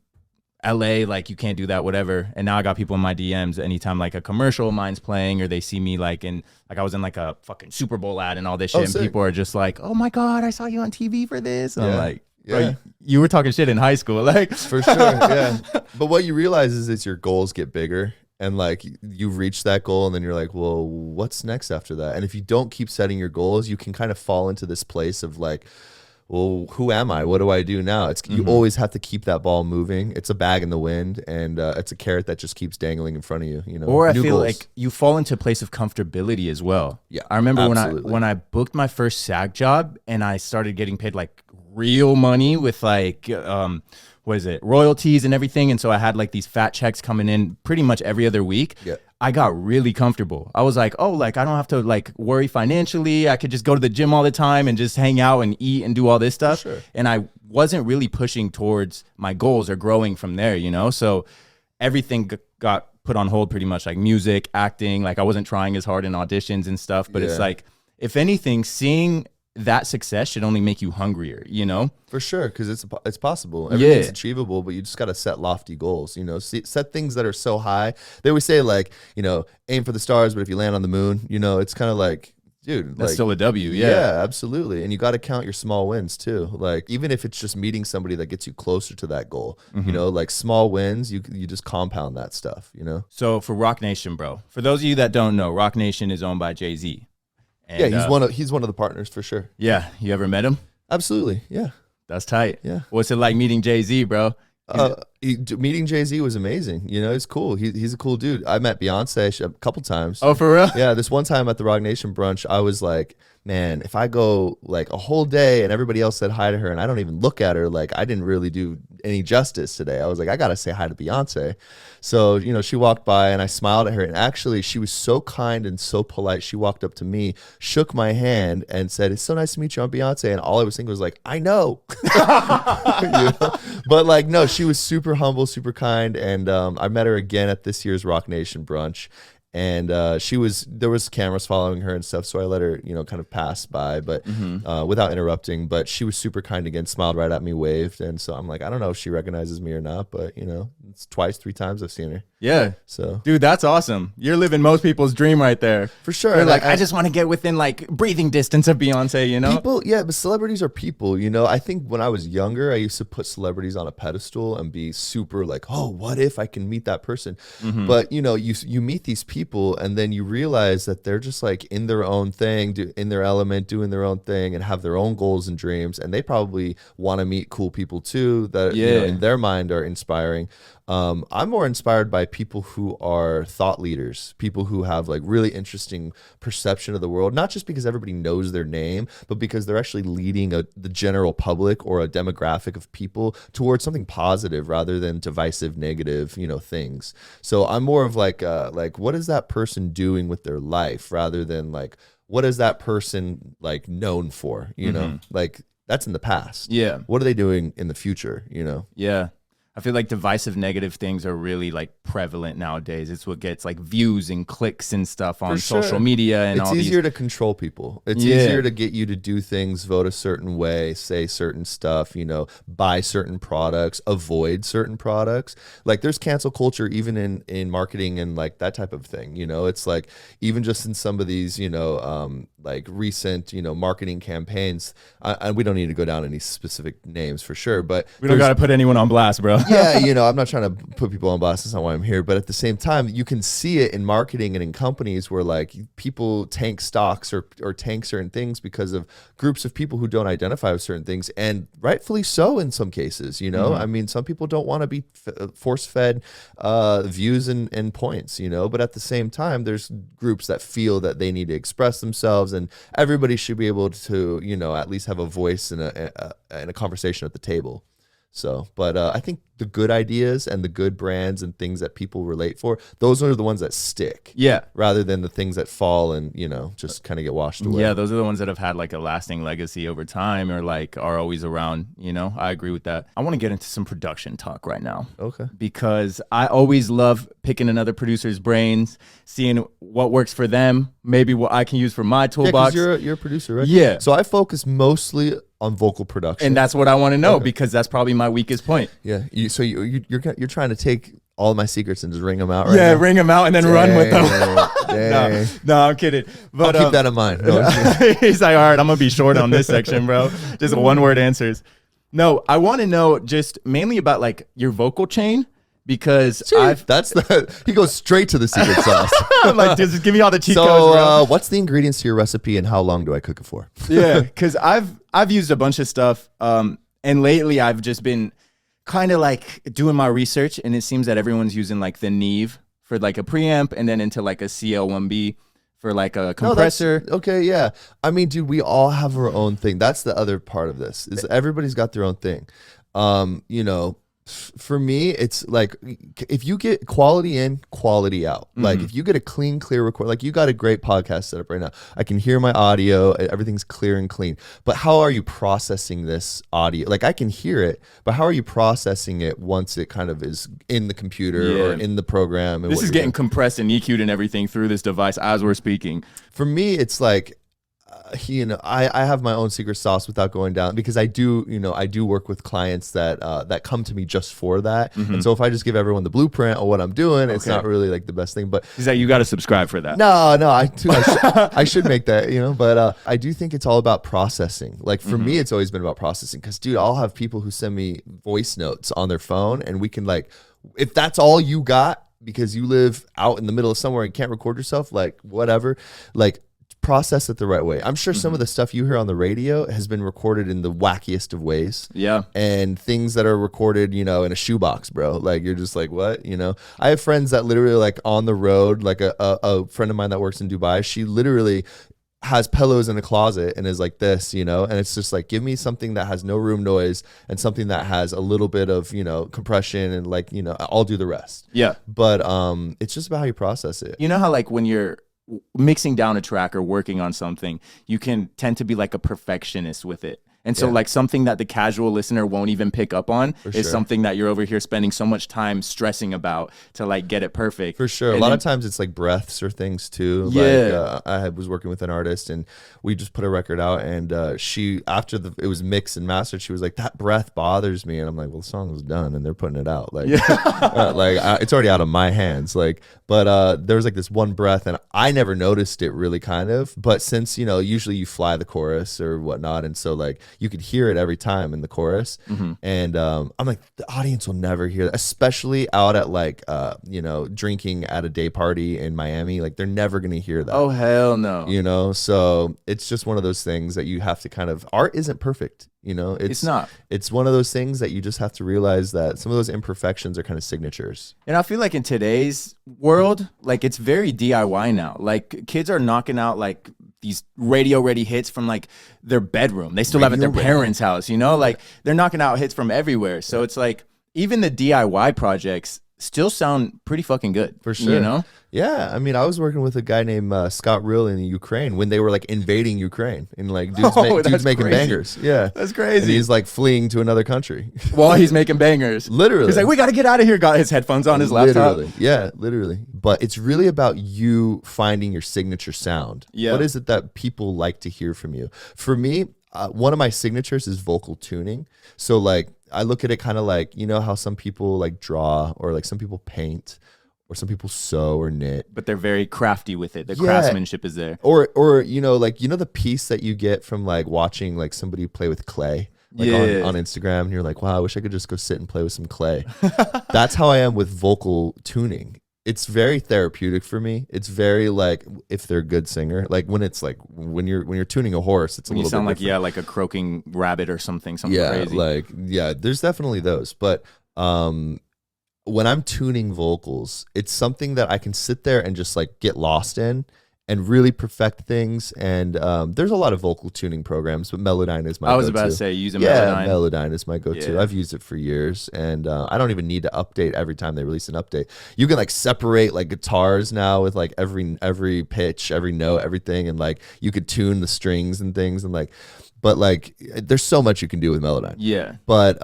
Speaker 1: LA, like you can't do that, whatever. And now I got people in my DMs anytime like a commercial of mine's playing, or they see me like in, like I was in like a fucking Super Bowl ad and all this shit. And people are just like, oh my God, I saw you on TV for this. And I'm like, bro, you were talking shit in high school. Like
Speaker 2: for sure. Yeah. But what you realize is your goals get bigger, and like you've reached that goal, and then you're like, well, what's next after that? And if you don't keep setting your goals, you can kind of fall into this place of like, well, who am I? What do I do now? It's you always have to keep that ball moving. It's a bag in the wind, and it's a carrot that just keeps dangling in front of you. You know,
Speaker 1: or I feel like you fall into a place of comfortability as well.
Speaker 2: Yeah,
Speaker 1: I remember when I booked my first SAG job, and I started getting paid like real money with like what is it, royalties and everything, and so I had like these fat checks coming in pretty much every other week.
Speaker 2: Yeah.
Speaker 1: I got really comfortable. I was like, oh, like I don't have to like worry financially. I could just go to the gym all the time and just hang out and eat and do all this stuff.
Speaker 2: Sure.
Speaker 1: And I wasn't really pushing towards my goals or growing from there, you know? So everything got put on hold pretty much, like music, acting. Like I wasn't trying as hard in auditions and stuff, but it's like, if anything, seeing that success should only make you hungrier, you know?
Speaker 2: For sure, because it's possible. Everything's achievable, but you just got to set lofty goals, you know? Set things that are so high. They always say, like, you know, aim for the stars, but if you land on the moon, you know, it's kind of like, dude.
Speaker 1: That's
Speaker 2: like,
Speaker 1: still a W,
Speaker 2: Yeah, absolutely. And you got to count your small wins, too. Like, even if it's just meeting somebody that gets you closer to that goal, you know, like small wins, you just compound that stuff, you know?
Speaker 1: So for Rock Nation, bro, for those of you that don't know, Rock Nation is owned by Jay-Z.
Speaker 2: And, he's one of the partners for sure.
Speaker 1: Yeah, you ever met him?
Speaker 2: Absolutely, yeah.
Speaker 1: That's tight.
Speaker 2: Yeah.
Speaker 1: What's it like meeting Jay-Z, bro?
Speaker 2: Meeting Jay-Z was amazing. You know, he's cool. He's a cool dude. I met Beyonce a couple times.
Speaker 1: Oh, for real?
Speaker 2: Yeah, this one time at the Rock Nation brunch, I was like, man, if I go like a whole day and everybody else said hi to her and I don't even look at her, like I didn't really do any justice today. I was like, I gotta say hi to Beyonce. So, you know, she walked by and I smiled at her, and actually she was so kind and so polite. She walked up to me, shook my hand, and said, "It's so nice to meet you, I'm Beyonce." And all I was thinking was like, I know. You know? But like, no, she was super humble, super kind. And I met her again at this year's Rock Nation brunch. And there was cameras following her and stuff, so I let her, you know, kind of pass by, but without interrupting. But she was super kind again, smiled right at me, waved, and so I'm like, I don't know if she recognizes me or not, but you know, it's 3 times I've seen her.
Speaker 1: Yeah.
Speaker 2: So,
Speaker 1: dude, that's awesome. You're living most people's dream right there.
Speaker 2: For sure.
Speaker 1: They're like, I just want to get within like breathing distance of Beyonce, you know?
Speaker 2: People, yeah, but celebrities are people, you know? I think when I was younger, I used to put celebrities on a pedestal and be super like, oh, what if I can meet that person? But, you know, you meet these people and then you realize that they're just like in their own thing, in their element, doing their own thing and have their own goals and dreams. And they probably want to meet cool people too that you know, in their mind are inspiring. I'm more inspired by people who are thought leaders, people who have like really interesting perception of the world, not just because everybody knows their name, but because they're actually leading the general public or a demographic of people towards something positive rather than divisive, negative, you know, things. So I'm more of like what is that person doing with their life rather than like, what is that person like known for, you know, like that's in the past.
Speaker 1: Yeah.
Speaker 2: What are they doing in the future, you know?
Speaker 1: Yeah. I feel like divisive negative things are really like prevalent nowadays. It's what gets like views and clicks and stuff on social media and all these.
Speaker 2: It's easier to control people. It's easier to get you to do things, vote a certain way, say certain stuff, you know, buy certain products, avoid certain products. Like there's cancel culture even in marketing and like that type of thing, you know. It's like even just in some of these, you know, like recent, you know, marketing campaigns, and we don't need to go down any specific names for sure, but
Speaker 1: we don't got to put anyone on blast, bro.
Speaker 2: Yeah, you know, I'm not trying to put people on blast. That's not why I'm here. But at the same time, you can see it in marketing and in companies where like people tank stocks or tank certain things because of groups of people who don't identify with certain things, and rightfully so in some cases, you know. I mean, some people don't want to be force-fed views and points, you know, but at the same time, there's groups that feel that they need to express themselves, and everybody should be able to, you know, at least have a voice and a conversation at the table. So, but I think the good ideas and the good brands and things that people relate for, those are the ones that stick.
Speaker 1: Yeah.
Speaker 2: Rather than the things that fall and, you know, just kind of get washed away.
Speaker 1: Yeah, those are the ones that have had like a lasting legacy over time or like are always around, you know. I agree with that. I want to get into some production talk right now.
Speaker 2: Okay.
Speaker 1: Because I always love picking another producer's brains, seeing what works for them, maybe what I can use for my toolbox.
Speaker 2: Yeah, 'cause you're a producer, right?
Speaker 1: Yeah.
Speaker 2: So I focus mostly on vocal production.
Speaker 1: And that's what I want to know because that's probably my weakest point.
Speaker 2: Yeah. You're trying to take all of my secrets and just ring them out right now?
Speaker 1: Yeah, ring them out and then run with them. No, I'm kidding. But
Speaker 2: I'll keep that in mind. No,
Speaker 1: he's like, all right, I'm going to be short on this section, bro. Just one-word answers. No, I want to know just mainly about like your vocal chain. Because
Speaker 2: he goes straight to the secret sauce.
Speaker 1: I'm like, just give me all the cheat codes.
Speaker 2: So, what's the ingredients to your recipe, and how long do I cook it for?
Speaker 1: Yeah, because I've used a bunch of stuff, and lately I've just been kind of like doing my research, and it seems that everyone's using like the Neve for like a preamp, and then into like a CL1B for like a compressor.
Speaker 2: Okay, yeah. I mean, dude, we all have our own thing. That's the other part of this is everybody's got their own thing. You know. For me, it's like if you get quality in, quality out. Like if you get a clean, clear record, like you got a great podcast set up right now. I can hear my audio, everything's clear and clean. But how are you processing this audio? Like I can hear it, but how are you processing it once it kind of is in the computer or in the program? And
Speaker 1: this is getting compressed and EQ'd and everything through this device as we're speaking.
Speaker 2: For me, it's like, you know, I have my own secret sauce without going down because I do work with clients that come to me just for that. And so if I just give everyone the blueprint of what I'm doing, it's not really like the best thing. But
Speaker 1: is that you got to subscribe for that?
Speaker 2: No, I should make that, you know. But I do think it's all about processing. Like for me, it's always been about processing because, dude, I'll have people who send me voice notes on their phone, and we can like, if that's all you got because you live out in the middle of somewhere and can't record yourself, like whatever, like. process it the right way. I'm sure some of the stuff you hear on the radio has been recorded in the wackiest of ways.
Speaker 1: Yeah.
Speaker 2: And things that are recorded, in a shoebox, bro. Like, you're just like, what? I have friends that literally, like, on the road, like a friend of mine that works in Dubai, she literally has pillows in a closet and is like this, and it's just like, give me something that has no room noise and something that has a little bit of, compression, and like, I'll do the rest.
Speaker 1: Yeah.
Speaker 2: But it's just about how you process it.
Speaker 1: You know how, like, when you're mixing down a track or working on something, you can tend to be like a perfectionist with it. And so like something that the casual listener won't even pick up on is something that you're over here spending so much time stressing about to like get it perfect.
Speaker 2: For sure.
Speaker 1: And
Speaker 2: a lot of times it's like breaths or things too.
Speaker 1: Yeah.
Speaker 2: Like I was working with an artist and we just put a record out, and she, after it was mixed and mastered, she was like, that breath bothers me. And I'm like, well, the song was done and they're putting it out. Like, it's already out of my hands. Like, but there was like this one breath and I never noticed it really, kind of. But since, usually you fly the chorus or whatnot. And so like, you could hear it every time in the chorus. And I'm like, the audience will never hear that, especially out at like, drinking at a day party in Miami. Like, they're never going to hear that.
Speaker 1: Oh, hell no.
Speaker 2: So it's just one of those things that you have to kind of, art isn't perfect. It's
Speaker 1: not.
Speaker 2: It's one of those things that you just have to realize that some of those imperfections are kind of signatures.
Speaker 1: And I feel like in today's world, like, it's very DIY now. Like, kids are knocking out like these radio ready hits from like their bedroom. They still have at their parents' house, like they're knocking out hits from everywhere. So it's like even the DIY projects still sound pretty fucking good.
Speaker 2: For sure. Yeah, I mean, I was working with a guy named Scott Rill in Ukraine when they were like invading Ukraine, and like dudes making bangers. Yeah,
Speaker 1: that's crazy.
Speaker 2: And he's like fleeing to another country
Speaker 1: while he's making bangers.
Speaker 2: Literally,
Speaker 1: he's like, "We got to get out of here." Got his headphones on, his laptop.
Speaker 2: Literally. But it's really about you finding your signature sound. Yeah, what is it that people like to hear from you? For me, one of my signatures is vocal tuning. So like, I look at it kind of like, how some people like draw, or like some people paint, or some people sew or knit,
Speaker 1: but they're very crafty with it. The craftsmanship is there.
Speaker 2: Or like, the piece that you get from like watching like somebody play with clay, like on Instagram, and you're like, wow, I wish I could just go sit and play with some clay. That's how I am with vocal tuning. It's very therapeutic for me. It's very like, if they're a good singer, like when it's like when you're tuning a horse, it's a little bit different.
Speaker 1: You sound like a croaking rabbit or something crazy.
Speaker 2: There's definitely those, but when I'm tuning vocals, it's something that I can sit there and just like get lost in and really perfect things. And there's a lot of vocal tuning programs, but Melodyne is my go-to.
Speaker 1: I was about to say, using Melodyne.
Speaker 2: Yeah, Melodyne is my go-to. I've used it for years, and I don't even need to update every time they release an update. You can like separate like guitars now with like every pitch, every note, everything, and like you could tune the strings and things, and like, but like, there's so much you can do with Melodyne.
Speaker 1: Yeah.
Speaker 2: But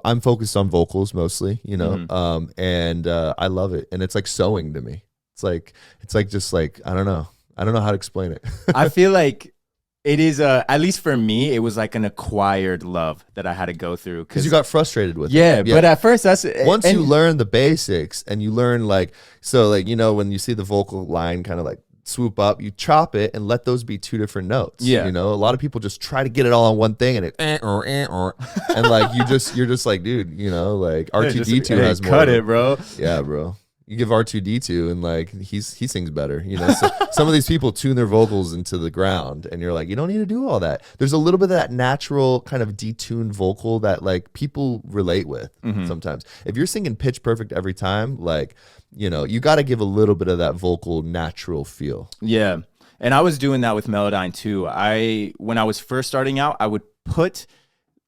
Speaker 2: I'm focused on vocals mostly, and I love it, and it's like sewing to me. It's like just like, I don't know how to explain it.
Speaker 1: I feel like it is at least for me, it was like an acquired love that I had to go through
Speaker 2: because you got frustrated with it.
Speaker 1: Yeah, but at first
Speaker 2: once you learn the basics and you learn like, so like, when you see the vocal line kind of like swoop up, you chop it and let those be two different notes.
Speaker 1: Yeah,
Speaker 2: a lot of people just try to get it all on one thing, and it and like you're just like, dude, like R2D2 has more.
Speaker 1: Cut it, bro.
Speaker 2: Yeah, bro. You give R2D2 and like he sings better, So some of these people tune their vocals into the ground, and you're like, you don't need to do all that. There's a little bit of that natural kind of detuned vocal that like people relate with sometimes. If you're singing pitch perfect every time, like, you got to give a little bit of that vocal natural feel.
Speaker 1: Yeah, and I was doing that with Melodyne too. When I was first starting out, I would put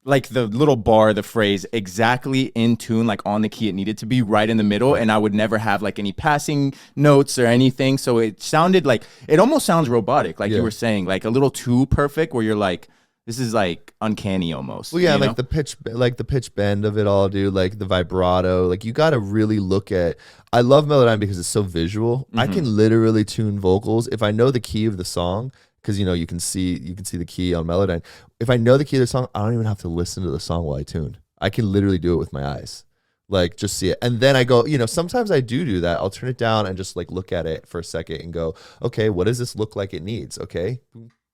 Speaker 1: like the little bar, the phrase exactly in tune, like on the key it needed to be, right in the middle. And I would never have like any passing notes or anything. So it sounded like, it almost sounds robotic. Like you were saying, like a little too perfect, where you're like, this is like uncanny almost.
Speaker 2: Well, yeah, like the pitch bend of it all, dude, like the vibrato, like you got to really look at, I love Melodyne because it's so visual. I can literally tune vocals. If I know the key of the song, because you can see the key on Melodyne. If I know the key of the song, I don't even have to listen to the song while I tune. I can literally do it with my eyes, like just see it, and then I go. Sometimes I do that. I'll turn it down and just like look at it for a second and go, okay, what does this look like it needs? Okay,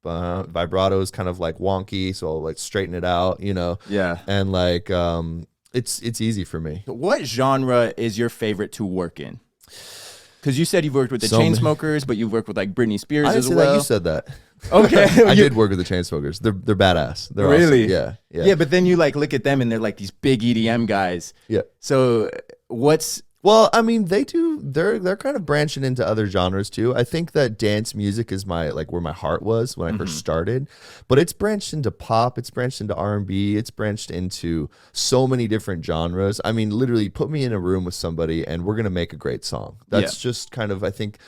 Speaker 2: vibrato is kind of like wonky, so I'll like straighten it out.
Speaker 1: Yeah,
Speaker 2: and like it's easy for me.
Speaker 1: What genre is your favorite to work in? Because you said you've worked with the Chainsmokers, but you've worked with like Britney Spears as well.
Speaker 2: That. You said that.
Speaker 1: Okay.
Speaker 2: I did work with the Chainsmokers. They're badass. They're
Speaker 1: really
Speaker 2: awesome. Yeah.
Speaker 1: Yeah, but then you like look at them and they're like these big EDM guys.
Speaker 2: Yeah.
Speaker 1: So what's
Speaker 2: Well, I mean, they're kind of branching into other genres too. I think that dance music is where my heart was when I first started, but it's branched into pop, it's branched into R&B, it's branched into so many different genres. I mean, literally put me in a room with somebody and we're going to make a great song. That's just kind of, I think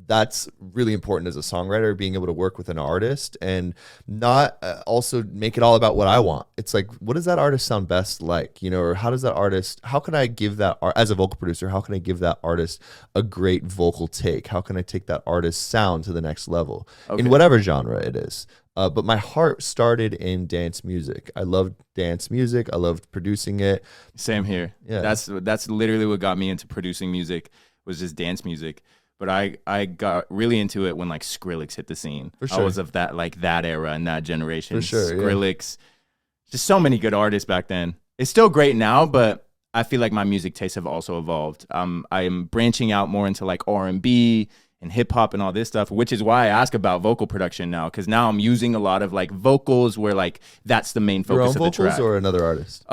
Speaker 2: that's really important as a songwriter, being able to work with an artist and not also make it all about what I want. It's like, what does that artist sound best like, or how can I give that as a vocal producer, how can I give that artist a great vocal take? How can I take that artist's sound to the next level in whatever genre it is? But my heart started in dance music. I loved dance music. I loved producing it.
Speaker 1: Same here. Yeah. That's literally what got me into producing music, was just dance music. But I got really into it when like Skrillex hit the scene. For sure. I was of that era and that generation.
Speaker 2: For sure,
Speaker 1: Skrillex, just so many good artists back then. It's still great now, but I feel like my music tastes have also evolved. I am branching out more into like R&B and hip hop and all this stuff, which is why I ask about vocal production now, because now I'm using a lot of like vocals where like that's the main focus of the track.
Speaker 2: Your own vocals or another artist?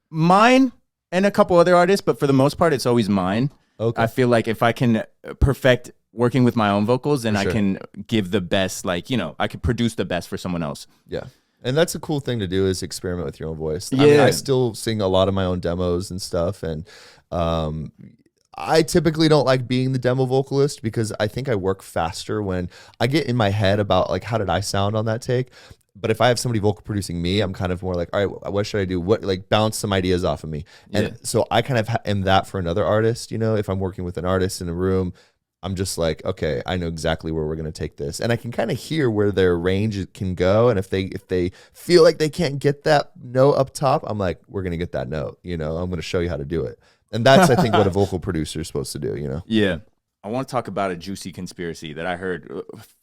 Speaker 1: Mine and a couple other artists, but for the most part, it's always mine. Okay. I feel like if I can perfect working with my own vocals, then I can give the best, I could produce the best for someone else.
Speaker 2: Yeah. And that's a cool thing to do, is experiment with your own voice. Yeah. I mean, I still sing a lot of my own demos and stuff. And I typically don't like being the demo vocalist, because I think I work faster when I get in my head about like, how did I sound on that take? But if I have somebody vocal producing me, I'm kind of more like, all right, what should I do? Bounce some ideas off of me. And so I kind of am that for another artist. If I'm working with an artist in a room, I'm just like, okay, I know exactly where we're going to take this. And I can kind of hear where their range can go. And if they feel like they can't get that note up top, I'm like, we're going to get that note. I'm going to show you how to do it. And that's, I think, what a vocal producer is supposed to do,
Speaker 1: Yeah. I want to talk about a juicy conspiracy that I heard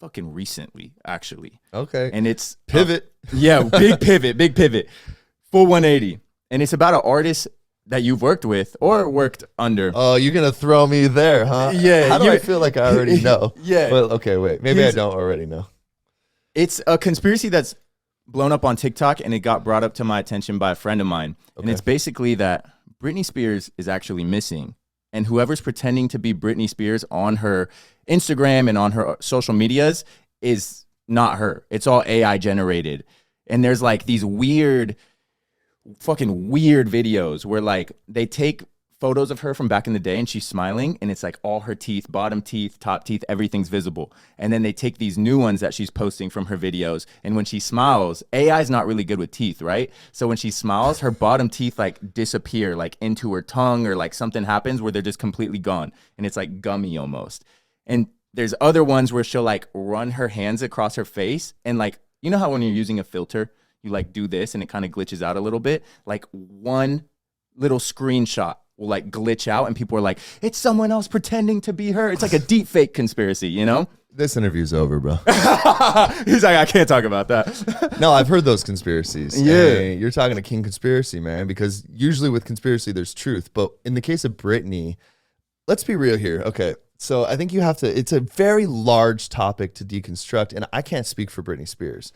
Speaker 1: fucking recently, actually.
Speaker 2: Okay.
Speaker 1: And it's...
Speaker 2: Pivot.
Speaker 1: Big pivot. Full 180. And it's about an artist that you've worked with or worked under.
Speaker 2: Oh, you're going to throw me there, huh?
Speaker 1: Yeah.
Speaker 2: How do I feel like I already know?
Speaker 1: Yeah.
Speaker 2: Well, okay, wait. Maybe I don't already know.
Speaker 1: It's a conspiracy that's blown up on TikTok, and it got brought up to my attention by a friend of mine. Okay. And it's basically that Britney Spears is actually missing. And whoever's pretending to be Britney Spears on her Instagram and on her social medias is not her. It's all AI generated. And there's like these fucking weird videos where like they take photos of her from back in the day and she's smiling, and it's like all her teeth, bottom teeth, top teeth, everything's visible. And then they take these new ones that she's posting from her videos, and when she smiles, AI is not really good with teeth, right? So when she smiles, her bottom teeth like disappear like into her tongue, or like something happens where they're just completely gone, and it's like gummy almost. And there's other ones where she'll like run her hands across her face, and like, you know how when you're using a filter, you like do this and it kind of glitches out a little bit? Like one little screenshot will like glitch out, and people are like, it's someone else pretending to be her. It's like a deep fake conspiracy,
Speaker 2: This interview's over, bro.
Speaker 1: He's like, I can't talk about that.
Speaker 2: No, I've heard those conspiracies.
Speaker 1: Yeah.
Speaker 2: And you're talking to King Conspiracy, man, because usually with conspiracy, there's truth. But in the case of Britney, let's be real here. Okay. So I think it's a very large topic to deconstruct, and I can't speak for Britney Spears.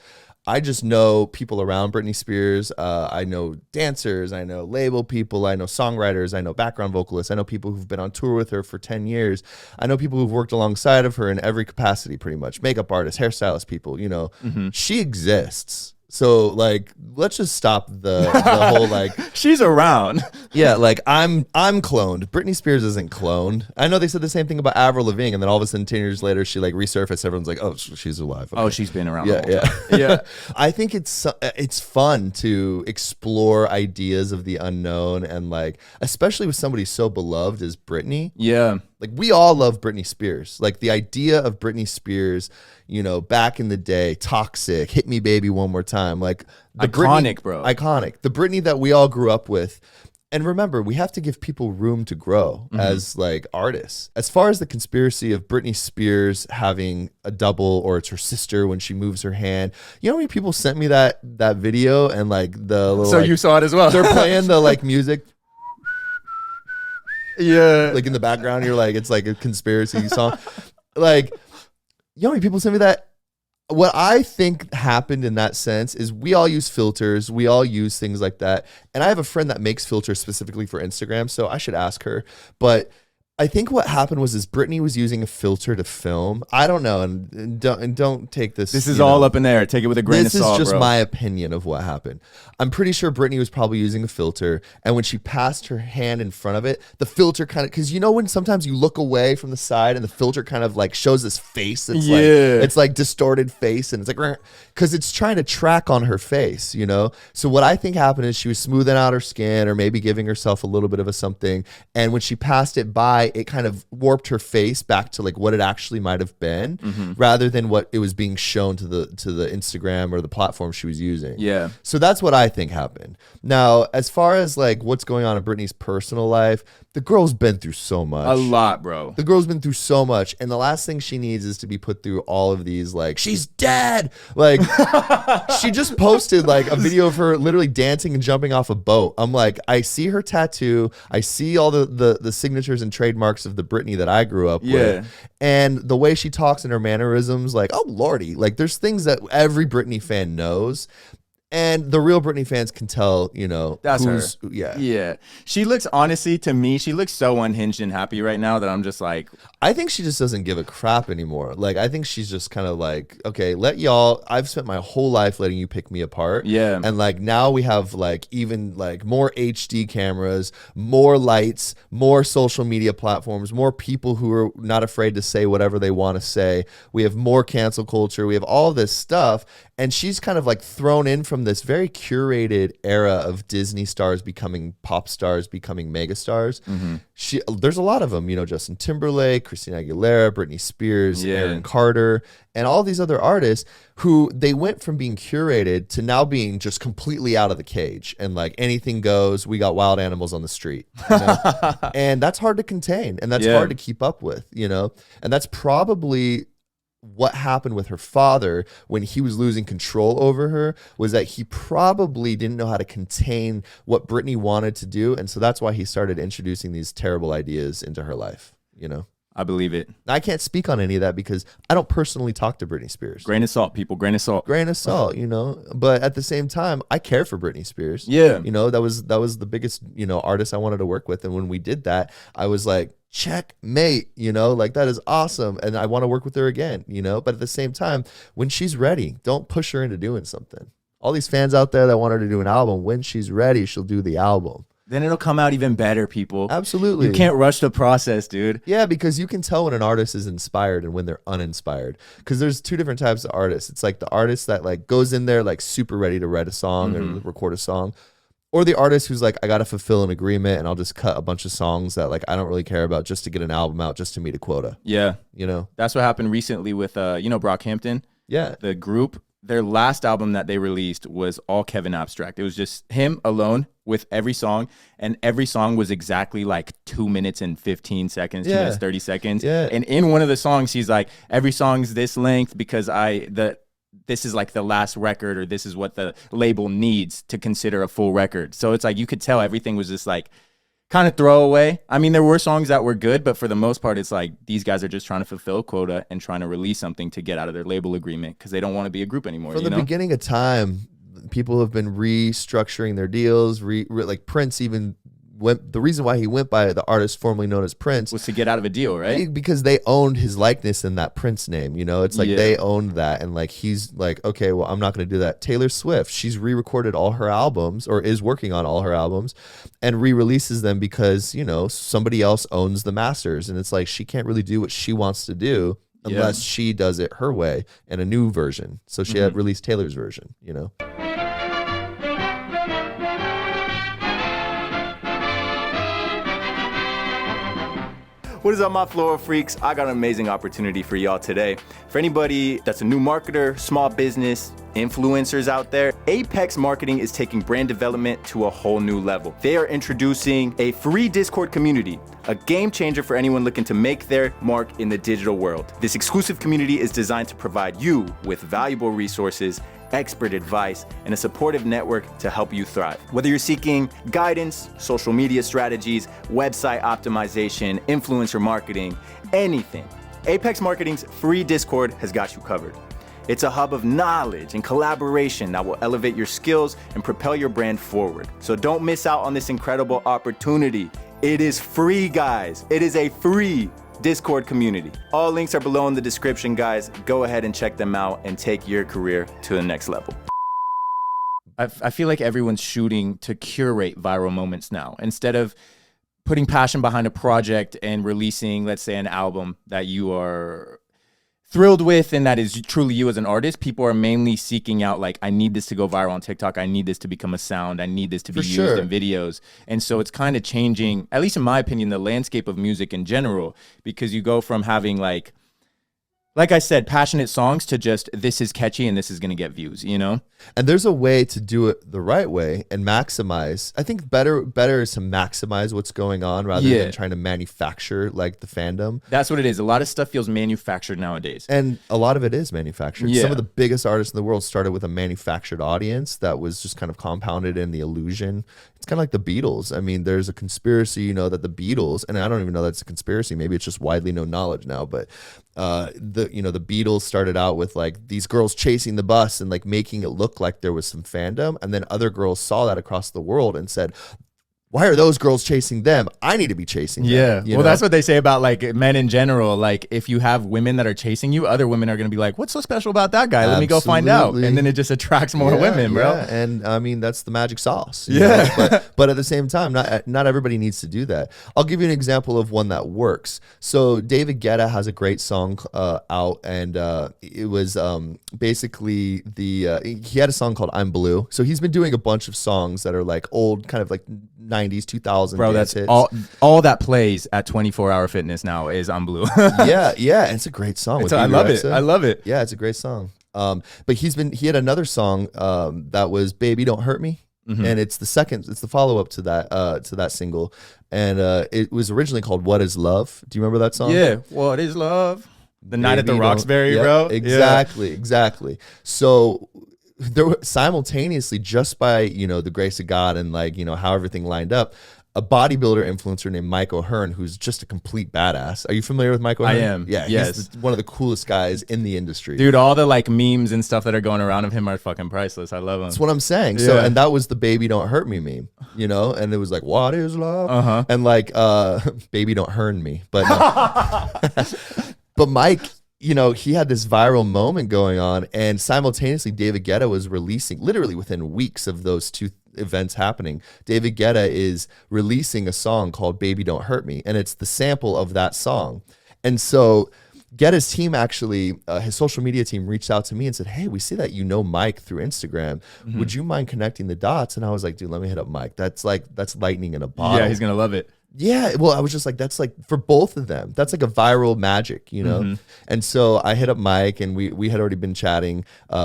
Speaker 2: I just know people around Britney Spears. I know dancers, I know label people, I know songwriters, I know background vocalists, I know people who've been on tour with her for 10 years. I know people who've worked alongside of her in every capacity, pretty much. Makeup artists, hairstylist people, She exists. So like, let's just stop the whole like
Speaker 1: she's around.
Speaker 2: Yeah, like I'm cloned. Britney Spears isn't cloned. I know they said the same thing about Avril Lavigne, and then all of a sudden 10 years later she like resurfaced. Everyone's like, oh, she's alive. Okay.
Speaker 1: Oh, she's been around.
Speaker 2: Yeah. I think it's fun to explore ideas of the unknown, and like especially with somebody so beloved as Britney.
Speaker 1: Yeah.
Speaker 2: Like we all love Britney Spears. Like the idea of Britney Spears, back in the day, Toxic, Hit Me Baby One More Time, like the
Speaker 1: iconic,
Speaker 2: Britney,
Speaker 1: bro.
Speaker 2: Iconic. The Britney that we all grew up with. And remember, we have to give people room to grow as like artists. As far as the conspiracy of Britney Spears having a double, or it's her sister when she moves her hand, you know how many people sent me that video, and like the little,
Speaker 1: so like, you saw it as well.
Speaker 2: They're playing the like music.
Speaker 1: Yeah.
Speaker 2: Like in the background, you're like, it's like a conspiracy song. Like, you know how many people send me that? What I think happened in that sense is we all use filters. We all use things like that. And I have a friend that makes filters specifically for Instagram, so I should ask her. But I think what happened was Britney was using a filter to film. I don't know, and don't take this.
Speaker 1: This is all up in there. Take it with a grain of salt, bro.
Speaker 2: This is just my opinion of what happened. I'm pretty sure Britney was probably using a filter, and when she passed her hand in front of it, the filter kind of, because you know when sometimes you look away from the side and the filter kind of like shows this face that's like, it's like distorted face, and it's like, because it's trying to track on her face, you know? So what I think happened is she was smoothing out her skin or maybe giving herself a little bit of a something, and when she passed it by, it kind of warped her face back to like what it actually might have been, rather than what it was being shown to the Instagram or the platform she was using.
Speaker 1: Yeah.
Speaker 2: So that's what I think happened. Now, as far as like what's going on in Britney's personal life, the girl's been through so much.
Speaker 1: A lot, bro.
Speaker 2: The girl's been through so much, and the last thing she needs is to be put through all of these, like, she's dead. Like, she just posted like a video of her literally dancing and jumping off a boat. I'm like, I see her tattoo. I see all the signatures and trademarks of the Britney that I grew up with. And the way she talks and her mannerisms, like, oh, Lordy. Like, there's things that every Britney fan knows. And the real Britney fans can tell, you know,
Speaker 1: that's her.
Speaker 2: Yeah.
Speaker 1: She looks, honestly, to me, she looks so unhinged and happy right now that I'm just like,
Speaker 2: I think she just doesn't give a crap anymore. Like, I think she's just kind of like, okay, I've spent my whole life letting you pick me apart.
Speaker 1: Yeah.
Speaker 2: And like now we have like even like more HD cameras, more lights, more social media platforms, more people who are not afraid to say whatever they want to say. We have more cancel culture. We have all this stuff. And she's kind of like thrown in from this very curated era of Disney stars becoming pop stars, becoming mega stars. There's a lot of them, you know, Justin Timberlake, Christina Aguilera, Britney Spears, Aaron Carter, and all these other artists who they went from being curated to now being just completely out of the cage and like anything goes. We got wild animals on the street, you know? And that's hard to contain, and that's hard to keep up with, you know, and that's probably what happened with her father when he was losing control over her, was that he probably didn't know how to contain what Britney wanted to do. And so that's why he started introducing these terrible ideas into her life, you know?
Speaker 1: I believe it.
Speaker 2: I can't speak on any of that because I don't personally talk to Britney Spears.
Speaker 1: Grain of salt, people. Grain of salt.
Speaker 2: Grain of salt, you know. But at the same time, I care for Britney Spears.
Speaker 1: Yeah.
Speaker 2: You know, that was the biggest, you know, artist I wanted to work with. And when we did that, I was like, checkmate, you know, like that is awesome. And I want to work with her again, you know. But at the same time, when she's ready, don't push her into doing something. All these fans out there that want her to do an album, when she's ready, she'll do the album.
Speaker 1: Then it'll come out even better, people.
Speaker 2: Absolutely.
Speaker 1: You can't rush the process, dude.
Speaker 2: Yeah, because you can tell when an artist is inspired and when they're uninspired. Because there's two different types of artists. It's like the artist that like goes in there like super ready to write a song or record a song. Or the artist who's like, I got to fulfill an agreement and I'll just cut a bunch of songs that like I don't really care about just to get an album out, just to meet a quota.
Speaker 1: Yeah.
Speaker 2: You know?
Speaker 1: That's what happened recently with, you know, Brockhampton?
Speaker 2: Yeah.
Speaker 1: The group. Their last album that they released was all Kevin Abstract. It was just him alone with every song, and every song was exactly like 2 minutes and 15 seconds, 2 minutes, 30 seconds.
Speaker 2: Yeah.
Speaker 1: And in one of the songs, he's like, every song's this length because this is like the last record, or this is what the label needs to consider a full record. So it's like, you could tell everything was just like kind of throwaway. I mean, there were songs that were good, but for the most part, it's like these guys are just trying to fulfill a quota and trying to release something to get out of their label agreement because they don't want to be a group anymore.
Speaker 2: From the beginning of time, people have been restructuring their deals. Like Prince even went. The reason why he went by the artist formerly known as Prince
Speaker 1: was to get out of a deal, right?
Speaker 2: Because they owned his likeness in that Prince name. You know, it's like they owned that, and like he's like, okay, well, I'm not going to do that. Taylor Swift, she's re-recorded all her albums, or is working on all her albums, and re-releases them because, you know, somebody else owns the masters, and it's like she can't really do what she wants to do unless she does it her way in a new version. So she had released Taylor's version, you know.
Speaker 1: What is up, my Floral Freaks? I got an amazing opportunity for y'all today. For anybody that's a new marketer, small business, influencers out there, Apex Marketing is taking brand development to a whole new level. They are introducing a free Discord community, a game changer for anyone looking to make their mark in the digital world. This exclusive community is designed to provide you with valuable resources expert advice, and a supportive network to help you thrive. Whether you're seeking guidance, social media strategies, website optimization, influencer marketing, anything, Apex Marketing's free Discord has got you covered. It's a hub of knowledge and collaboration that will elevate your skills and propel your brand forward. So don't miss out on this incredible opportunity. It is free, guys. It is a free Discord community. All links are below in the description, guys. Go ahead and check them out and take your career to the next level. I feel like everyone's shooting to curate viral moments now. Instead of putting passion behind a project and releasing, let's say, an album that you are thrilled with and that is truly you as an artist, people are mainly seeking out, like, I need this to go viral on TikTok. I need this to become a sound. I need this to be used in videos. And so it's kind of changing, at least in my opinion, the landscape of music in general, because you go from having like I said, passionate songs to just, this is catchy and this is going to get views, you know?
Speaker 2: And there's a way to do it the right way and maximize. I think better is to maximize what's going on rather than trying to manufacture like the fandom.
Speaker 1: That's what it is. A lot of stuff feels manufactured nowadays.
Speaker 2: And a lot of it is manufactured. Some of the biggest artists in the world started with a manufactured audience that was just kind of compounded in the illusion. It's kind of like the Beatles. I mean, there's a conspiracy, you know, that the Beatles, and I don't even know that's a conspiracy. Maybe it's just widely known knowledge now, but the Beatles started out with like these girls chasing the bus and like making it look like there was some fandom, and then other girls saw that across the world and said, why are those girls chasing them? I need to be chasing them.
Speaker 1: Well, that's what they say about like men in general. Like if you have women that are chasing you, other women are going to be like, what's so special about that guy? Let me go find out. And then it just attracts more women, bro.
Speaker 2: Yeah. And I mean, that's the magic sauce. You know? But at the same time, not everybody needs to do that. I'll give you an example of one that works. So David Guetta has a great song out, and it was basically he had a song called I'm Blue. So he's been doing a bunch of songs that are like old, kind of like 90s, 2000s.
Speaker 1: Bro, that's
Speaker 2: hits.
Speaker 1: all that plays at 24-hour fitness now is I'm Blue.
Speaker 2: yeah, and it's a great song.
Speaker 1: I love it.
Speaker 2: Yeah, it's a great song. But he had another song that was Baby Don't Hurt Me. And it's the follow-up to that single. And it was originally called What Is Love? Do you remember that song?
Speaker 1: Yeah, What Is Love? The Night at the Roxbury, bro.
Speaker 2: Exactly. So there were simultaneously, just by the grace of God and like how everything lined up, a bodybuilder influencer named Mike O'Hearn, who's just a complete badass. Are you familiar with Mike O'Hearn?
Speaker 1: I am.
Speaker 2: Yeah, he's one of the coolest guys in the industry.
Speaker 1: Dude, all the like memes and stuff that are going around of him are fucking priceless. I love him.
Speaker 2: That's what I'm saying. So, and that was the Baby Don't Hurt Me meme, and it was like, what is love? And like, Baby Don't Hurt Me. But no. But Mike, he had this viral moment going on, and simultaneously David Guetta was releasing, literally within weeks of those two events happening, David Guetta is releasing a song called Baby Don't Hurt Me, and it's the sample of that song. And so Guetta's team actually, his social media team reached out to me and said, hey, we see that Mike through Instagram. Would you mind connecting the dots? And I was like, dude, let me hit up Mike. That's lightning in a bottle.
Speaker 1: Yeah, he's going to love it.
Speaker 2: Yeah, well, I was just like, that's like for both of them. That's like a viral magic, And so I hit up Mike, and we had already been chatting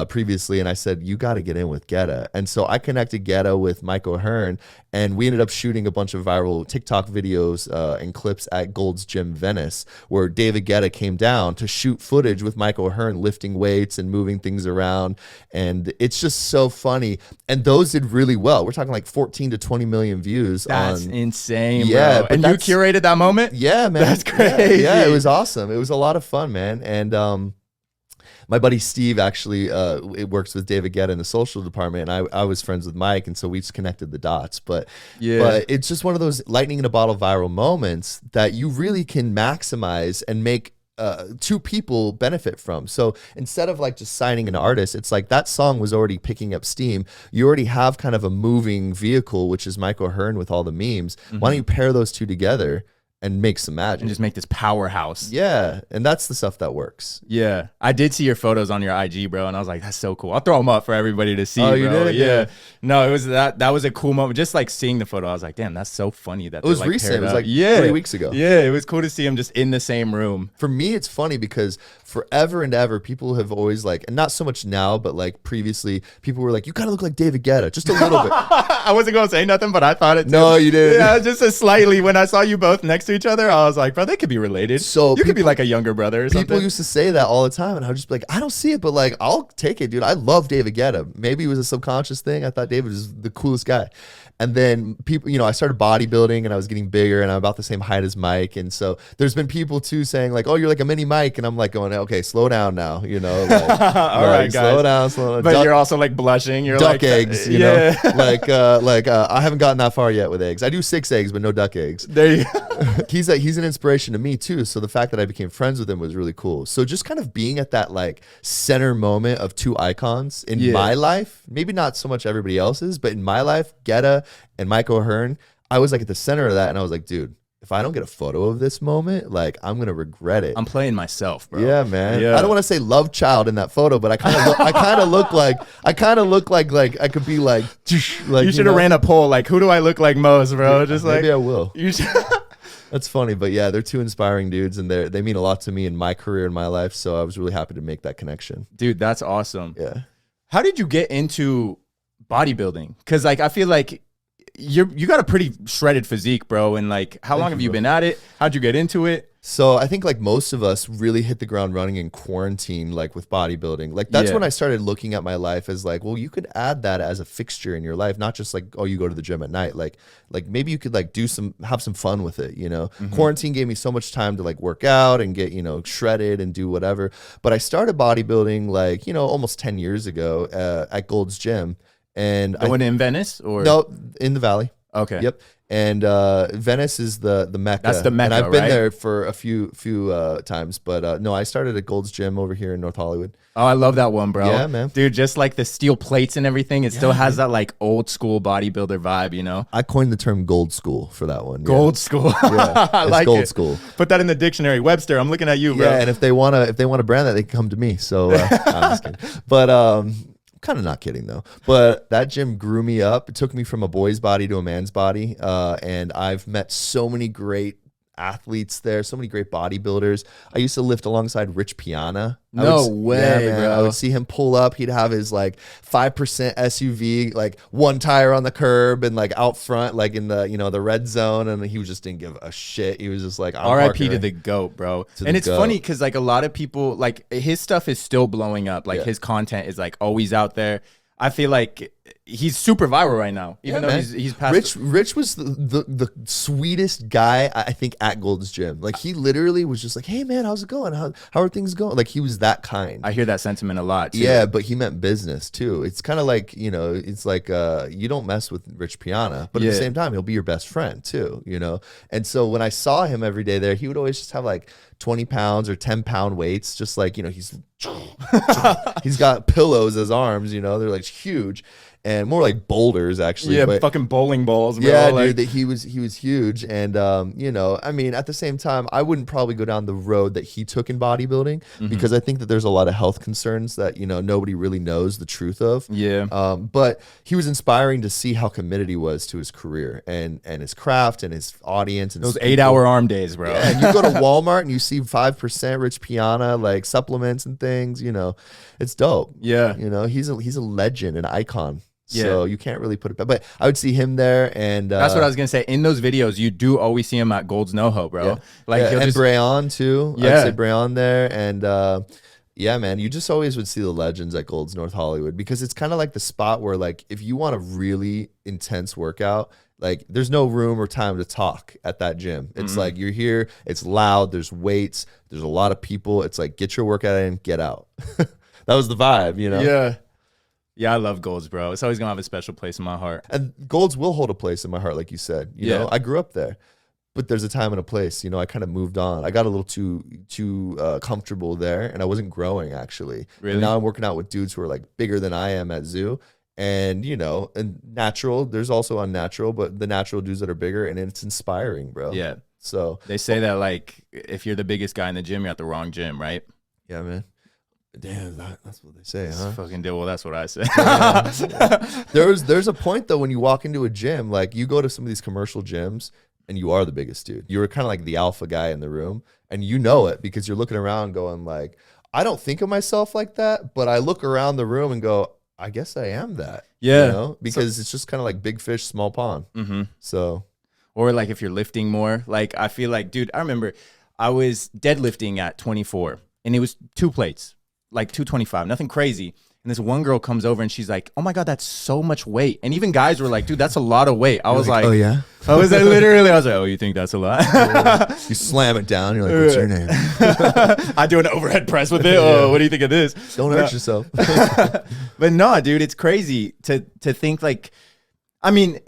Speaker 2: previously, and I said, you got to get in with Guetta. And so I connected Guetta with Mike O'Hearn, and we ended up shooting a bunch of viral TikTok videos and clips at Gold's Gym Venice, where David Guetta came down to shoot footage with Mike O'Hearn lifting weights and moving things around. And it's just so funny. And those did really well. We're talking like 14 to 20 million views.
Speaker 1: That's insane,
Speaker 2: bro.
Speaker 1: And you curated that moment?
Speaker 2: Yeah, man.
Speaker 1: That's crazy.
Speaker 2: Yeah, it was awesome. It was a lot of fun, man. And my buddy Steve actually it works with David Guetta in the social department, and I was friends with Mike, and so we just connected the dots. But it's just one of those lightning in a bottle viral moments that you really can maximize and make two people benefit from. So instead of like just signing an artist, it's like that song was already picking up steam. You already have kind of a moving vehicle, which is Mike O'Hearn with all the memes. Why don't you pair those two together and make some magic?
Speaker 1: And just make this powerhouse.
Speaker 2: Yeah, and that's the stuff that works.
Speaker 1: Yeah, I did see your photos on your IG, bro, and I was like, that's so cool. I'll throw them up for everybody to see.
Speaker 2: Oh,
Speaker 1: bro.
Speaker 2: You did?
Speaker 1: Yeah. No, it was that was a cool moment. Just like seeing the photo, I was like, damn, that's so funny that
Speaker 2: it was
Speaker 1: like
Speaker 2: recent. It was like 3 weeks ago.
Speaker 1: Yeah, it was cool to see them just in the same room.
Speaker 2: For me, it's funny because forever and ever, people have always like, and not so much now, but like previously, people were like, you kind of look like David Guetta, just a little bit.
Speaker 1: I wasn't going to say nothing, but I thought it too.
Speaker 2: No, you didn't.
Speaker 1: Yeah, just a slightly. When I saw you both next to each other, I was like, bro, they could be related.
Speaker 2: So
Speaker 1: you could be like a younger brother or something.
Speaker 2: People used to say that all the time, and I would just be like, I don't see it, but like, I'll take it, dude. I love David Guetta. Maybe it was a subconscious thing. I thought David was the coolest guy. And then people, I started bodybuilding and I was getting bigger and I'm about the same height as Mike. And so there's been people too saying like, oh, you're like a mini Mike. And I'm like going, okay, slow down now, Like,
Speaker 1: all right, guys.
Speaker 2: Slow down.
Speaker 1: But you're also like blushing. You're
Speaker 2: duck
Speaker 1: like
Speaker 2: eggs, you know? I haven't gotten that far yet with eggs. I do 6 eggs, but no duck eggs.
Speaker 1: There you
Speaker 2: He's an inspiration to me too. So the fact that I became friends with him was really cool. So just kind of being at that like center moment of two icons in my life, maybe not so much everybody else's, but in my life, Guetta and Mike O'Hearn, I was like at the center of that. And I was like, dude, if I don't get a photo of this moment, like I'm going to regret it.
Speaker 1: I'm playing myself, bro.
Speaker 2: Yeah, man. Yeah. I don't want to say love child in that photo, but I kind of look like I could be like
Speaker 1: you should have ran a poll. Like, who do I look like most, bro?
Speaker 2: Yeah,
Speaker 1: just
Speaker 2: maybe
Speaker 1: like
Speaker 2: I will.
Speaker 1: You should.
Speaker 2: That's funny, but yeah, they're two inspiring dudes, and they mean a lot to me in my career and my life. So I was really happy to make that connection.
Speaker 1: Dude, that's awesome.
Speaker 2: Yeah.
Speaker 1: How did you get into bodybuilding? Because like I feel like you got a pretty shredded physique, bro. And like, how long have you been at it? How'd you get into it?
Speaker 2: So I think like most of us really hit the ground running in quarantine, like with bodybuilding. Like that's when I started looking at my life as like, well, you could add that as a fixture in your life, not just like, oh, you go to the gym at night. Like maybe you could like have some fun with it, Quarantine gave me so much time to like work out and get, shredded and do whatever. But I started bodybuilding like, almost 10 years ago at Gold's Gym. And
Speaker 1: I went in Venice or
Speaker 2: no, in the Valley.
Speaker 1: Okay.
Speaker 2: Yep. And Venice is the Mecca.
Speaker 1: That's the Mecca,
Speaker 2: and I've been
Speaker 1: right?
Speaker 2: there for a few times, but no, I started at Gold's Gym over here in North Hollywood.
Speaker 1: Oh, I love that one, bro.
Speaker 2: Yeah, man.
Speaker 1: Dude, just like the steel plates and everything, it still has that like old school bodybuilder vibe,
Speaker 2: I coined the term gold school for that one.
Speaker 1: Gold school.
Speaker 2: Yeah,
Speaker 1: I like
Speaker 2: gold
Speaker 1: it.
Speaker 2: School.
Speaker 1: Put that in the dictionary. Webster, I'm looking at you, bro.
Speaker 2: Yeah, and if they wanna brand that, they can come to me. So I'm just kidding. But kind of not kidding though, but that gym grew me up. It took me from a boy's body to a man's body, and I've met so many great athletes there, so many great bodybuilders. I used to lift alongside Rich Piana.
Speaker 1: No way, bro.
Speaker 2: I would see him pull up. He'd have his like 5% SUV, like one tire on the curb and like out front, like in the, the red zone. And he just didn't give a shit. He was just like,
Speaker 1: RIP to the GOAT, bro. And it's funny because like a lot of people, like his stuff is still blowing up. Like his content is like always out there. I feel like he's super viral right now, even though he's past.
Speaker 2: Rich was the sweetest guy, I think, at Gold's Gym. Like he literally was just like, hey man, how's it going? How are things going? Like he was that kind.
Speaker 1: I hear that sentiment a lot too.
Speaker 2: Yeah, but he meant business too. It's kind of like, it's like you don't mess with Rich Piana, but at the same time, he'll be your best friend too, And so when I saw him every day there, he would always just have like 20 pounds or 10-pound weights, just like, he's got pillows as arms, they're like huge. And more like boulders, actually.
Speaker 1: Yeah, fucking bowling balls, bro.
Speaker 2: Yeah, dude, that he was huge. And, I mean, at the same time, I wouldn't probably go down the road that he took in bodybuilding because I think that there's a lot of health concerns that, nobody really knows the truth of.
Speaker 1: Yeah.
Speaker 2: But he was inspiring to see how committed he was to his career and his craft and his audience. And
Speaker 1: those 8-hour arm days, bro.
Speaker 2: Yeah, and you go to Walmart and you see 5% Rich Piana, like supplements and things, it's dope.
Speaker 1: Yeah.
Speaker 2: He's a legend, an icon. So you can't really put it back. But I would see him there, and
Speaker 1: that's what I was gonna say. In those videos, you do always see him at Gold's NoHo, bro.
Speaker 2: Yeah.
Speaker 1: Like
Speaker 2: and Brayon too.
Speaker 1: Yeah,
Speaker 2: I'd say Brayon there, and yeah, man, you just always would see the legends at Gold's North Hollywood because it's kind of like the spot where, like, if you want a really intense workout, like, there's no room or time to talk at that gym. It's like you're here, it's loud, there's weights, there's a lot of people. It's like get your workout in, get out. That was the vibe,
Speaker 1: Yeah. Yeah, I love Gold's, bro. It's always going to have a special place in my heart.
Speaker 2: And Gold's will hold a place in my heart, like you said. You know, I grew up there. But there's a time and a place. I kind of moved on. I got a little too comfortable there, and I wasn't growing, actually.
Speaker 1: Really?
Speaker 2: And now I'm working out with dudes who are, like, bigger than I am at Zoo. And, and natural. There's also unnatural, but the natural dudes that are bigger, and it's inspiring, bro.
Speaker 1: Yeah.
Speaker 2: So
Speaker 1: they say that, like, if you're the biggest guy in the gym, you're at the wrong gym, right?
Speaker 2: Yeah, man. Damn, that's what they say, huh?
Speaker 1: Fucking deal. Well, that's what I say.
Speaker 2: There's a point though when you walk into a gym, like you go to some of these commercial gyms and you are the biggest dude. You're kind of like the alpha guy in the room, and you know it because you're looking around going like, I don't think of myself like that, but I look around the room and go, I guess I am that.
Speaker 1: Yeah.
Speaker 2: You know? Because it's just kind of like big fish, small pond.
Speaker 1: Mm-hmm.
Speaker 2: So.
Speaker 1: Or like if you're lifting more, like I feel like, dude, I remember I was deadlifting at 24 and it was 2 plates, like 225, nothing crazy. And this one girl comes over and she's like, oh my God, that's so much weight. And even guys were like, dude, that's a lot of weight. I was like,
Speaker 2: oh yeah?
Speaker 1: I was like, literally, I was like, oh, you think that's a lot?
Speaker 2: You slam it down. You're like, what's your name?
Speaker 1: I do an overhead press with it. Oh, what do you think of this?
Speaker 2: Don't hurt yourself.
Speaker 1: But no, dude, it's crazy to think like, I mean,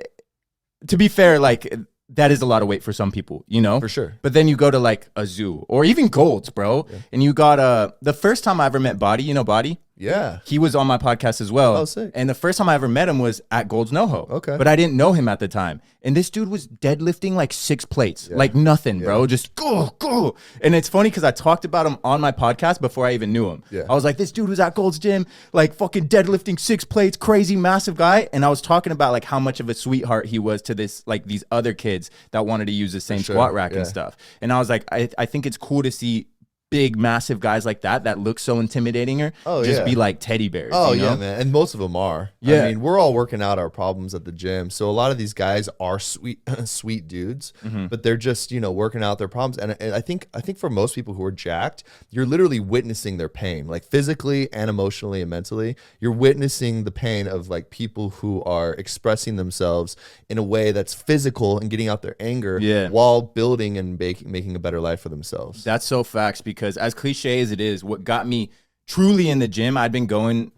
Speaker 1: to be fair, like that is a lot of weight for some people, you know?
Speaker 2: For sure.
Speaker 1: But then you go to like a zoo or even Gold's, bro. Yeah. And you got the first time I ever met Body, you know Body?
Speaker 2: Yeah.
Speaker 1: He was on my podcast as well.
Speaker 2: Oh, sick.
Speaker 1: And the first time I ever met him was at Gold's NoHo.
Speaker 2: Okay.
Speaker 1: But I didn't know him at the time. And this dude was deadlifting like 6 plates. Yeah. Like nothing, bro. Just go. And it's funny because I talked about him on my podcast before I even knew him.
Speaker 2: Yeah.
Speaker 1: I was like, this dude was at Gold's gym, like fucking deadlifting 6 plates, crazy, massive guy. And I was talking about like how much of a sweetheart he was to this, like these other kids that wanted to use the same squat rack and stuff. And I was like, I think it's cool to see big, massive guys like that look so intimidating or just be like teddy bears.
Speaker 2: Oh,
Speaker 1: you know?
Speaker 2: yeah, man. And most of them are.
Speaker 1: Yeah.
Speaker 2: I mean, we're all working out our problems at the gym. So a lot of these guys are sweet dudes, but they're just, you know, working out their problems. And I think for most people who are jacked, you're literally witnessing their pain, like physically and emotionally and mentally. You're witnessing the pain of like people who are expressing themselves in a way that's physical and getting out their anger while building and making a better life for themselves.
Speaker 1: That's so facts because as cliche as it is, what got me truly in the gym, I'd been going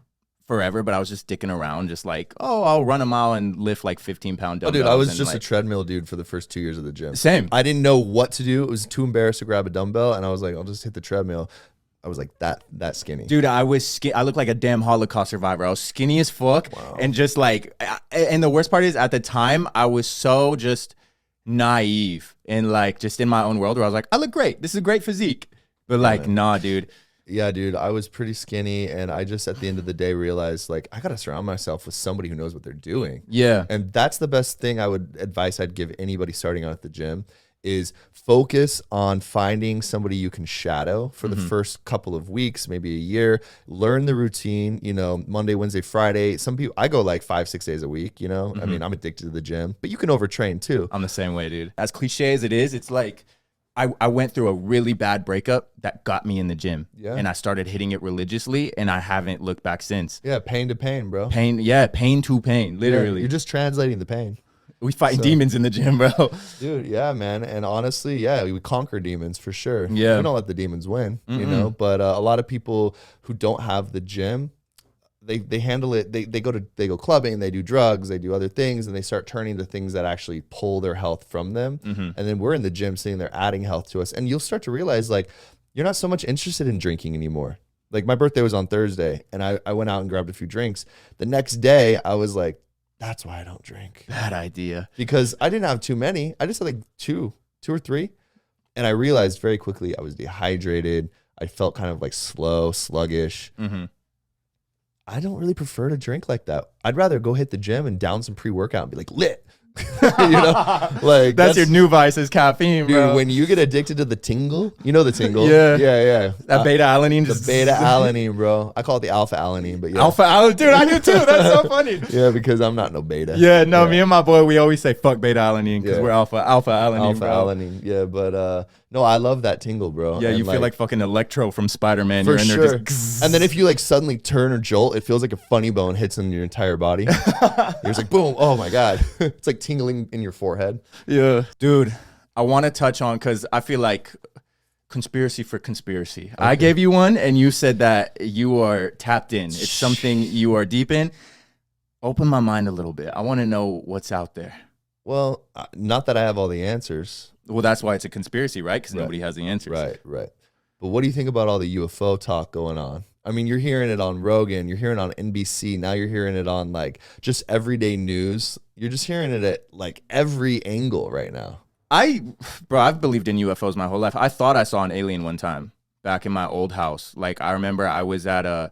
Speaker 1: forever, but I was just dicking around, just like, oh, I'll run a mile and lift like 15-pound dumbbells.
Speaker 2: Oh, dude, I was just a treadmill dude for the first 2 years of the gym.
Speaker 1: Same.
Speaker 2: I didn't know what to do. It was too embarrassed to grab a dumbbell, and I was like, I'll just hit the treadmill. I was like that skinny.
Speaker 1: Dude, I looked like a damn Holocaust survivor. I was skinny as fuck. Wow. And just like, and the worst part is at the time, I was so just naive and like just in my own world where I was like, I look great. This is a great physique. But like, nah, dude.
Speaker 2: Yeah, dude, I was pretty skinny, and I just at the end of the day realized like I gotta surround myself with somebody who knows what they're doing.
Speaker 1: Yeah,
Speaker 2: and that's the best thing advice I'd give anybody starting out at the gym is focus on finding somebody you can shadow for the first couple of weeks, maybe a year. Learn the routine. You know, Monday, Wednesday, Friday. Some people I go like 5-6 days a week. You know, I mean, I'm addicted to the gym, but you can overtrain too.
Speaker 1: I'm the same way, dude. As cliche as it is, it's like. I went through a really bad breakup that got me in the gym. Yeah. And I started hitting it religiously, and I haven't looked back since.
Speaker 2: Yeah, pain to pain, bro.
Speaker 1: Pain to pain, literally.
Speaker 2: Yeah, you're just translating the pain.
Speaker 1: We fight demons in the gym, bro.
Speaker 2: Dude, yeah, man. And honestly, yeah, we conquer demons for sure.
Speaker 1: Yeah.
Speaker 2: We don't let the demons win, you know? But a lot of people who don't have the gym, they handle it. They go clubbing, they do drugs, they do other things, and they start turning to things that actually pull their health from them. And then we're in the gym sitting there adding health to us, and you'll start to realize like you're not so much interested in drinking anymore. Like my birthday was on Thursday, and I went out and grabbed a few drinks. The next day, I was like, that's why I don't drink.
Speaker 1: Bad idea.
Speaker 2: Because I didn't have too many. I just had like two or three, and I realized very quickly I was dehydrated. I felt kind of like slow, sluggish. I don't really prefer to drink like that. I'd rather go hit the gym and down some pre-workout and be like lit. You know, like
Speaker 1: that's your new vice is caffeine,
Speaker 2: dude,
Speaker 1: bro.
Speaker 2: when you get addicted to the tingle, you know the tingle.
Speaker 1: Yeah.
Speaker 2: That
Speaker 1: beta alanine,
Speaker 2: the beta alanine, bro. I call it the alpha alanine, but yeah,
Speaker 1: alpha alanine, dude. I do too. That's so funny.
Speaker 2: Yeah, because I'm not no beta.
Speaker 1: Yeah, no, me and my boy, we always say fuck beta alanine because we're alpha alanine, bro.
Speaker 2: Alanine. Yeah, but no, I love that tingle, bro.
Speaker 1: Yeah, and you feel like fucking Electro from Spider-Man.
Speaker 2: For
Speaker 1: You're in
Speaker 2: sure.
Speaker 1: there just
Speaker 2: and then if you like suddenly turn or jolt, it feels like a funny bone hits in your entire body. You're just like, boom, oh my God. It's like tingling in your forehead.
Speaker 1: Yeah. Dude, I want to touch on, because I feel like conspiracy for conspiracy. Okay. I gave you one, and you said that you are tapped in. It's something you are deep in. Open my mind a little bit. I want to know what's out there.
Speaker 2: Well, not that I have all the answers.
Speaker 1: Well, that's why it's a conspiracy, right? Because nobody has the answers.
Speaker 2: Right. But what do you think about all the UFO talk going on? I mean, you're hearing it on Rogan, you're hearing it on NBC, now you're hearing it on like just everyday news. You're just hearing it at like every angle right now.
Speaker 1: I've believed in UFOs my whole life. I thought I saw an alien one time back in my old house. Like I remember I was at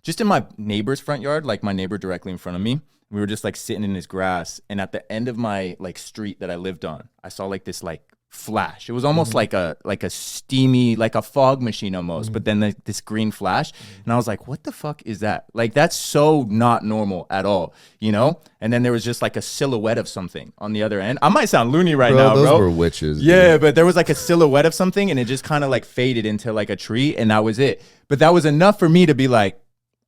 Speaker 1: just in my neighbor's front yard, like my neighbor directly in front of me. We were just like sitting in his grass, and at the end of my like street that I lived on, I saw like this like flash. It was almost like a steamy, like a fog machine almost, but then this green flash. And I was like, what the fuck is that? Like, that's so not normal at all, you know? And then there was just like a silhouette of something on the other end. I might sound loony right now, bro.
Speaker 2: Those were witches.
Speaker 1: Yeah, but there was like a silhouette of something and it just kind of like faded into like a tree and that was it. But that was enough for me to be like,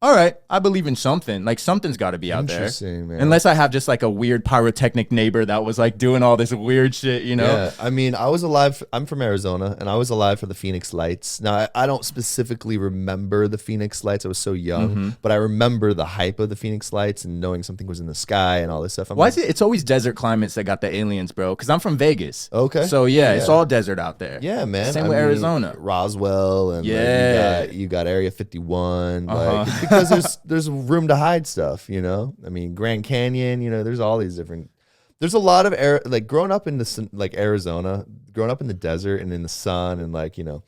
Speaker 1: all right, I believe in something. Like, something's got to be out there.
Speaker 2: Interesting, man.
Speaker 1: Unless I have just like a weird pyrotechnic neighbor that was like doing all this weird shit, you know?
Speaker 2: Yeah, I mean, I was alive. I'm from Arizona, and I was alive for the Phoenix Lights. Now, I don't specifically remember the Phoenix Lights. I was so young, but I remember the hype of the Phoenix Lights and knowing something was in the sky and all this stuff.
Speaker 1: Why is it? It's always desert climates that got the aliens, bro. Because I'm from Vegas.
Speaker 2: Okay.
Speaker 1: So yeah, it's all desert out there.
Speaker 2: Yeah, man.
Speaker 1: Same with Arizona,
Speaker 2: Roswell, and you got Area 51. Like, it's because there's room to hide stuff, you know. I mean, Grand Canyon, you know. There's all these different. There's a lot of like growing up in like Arizona, growing up in the desert and in the sun, and like, you know,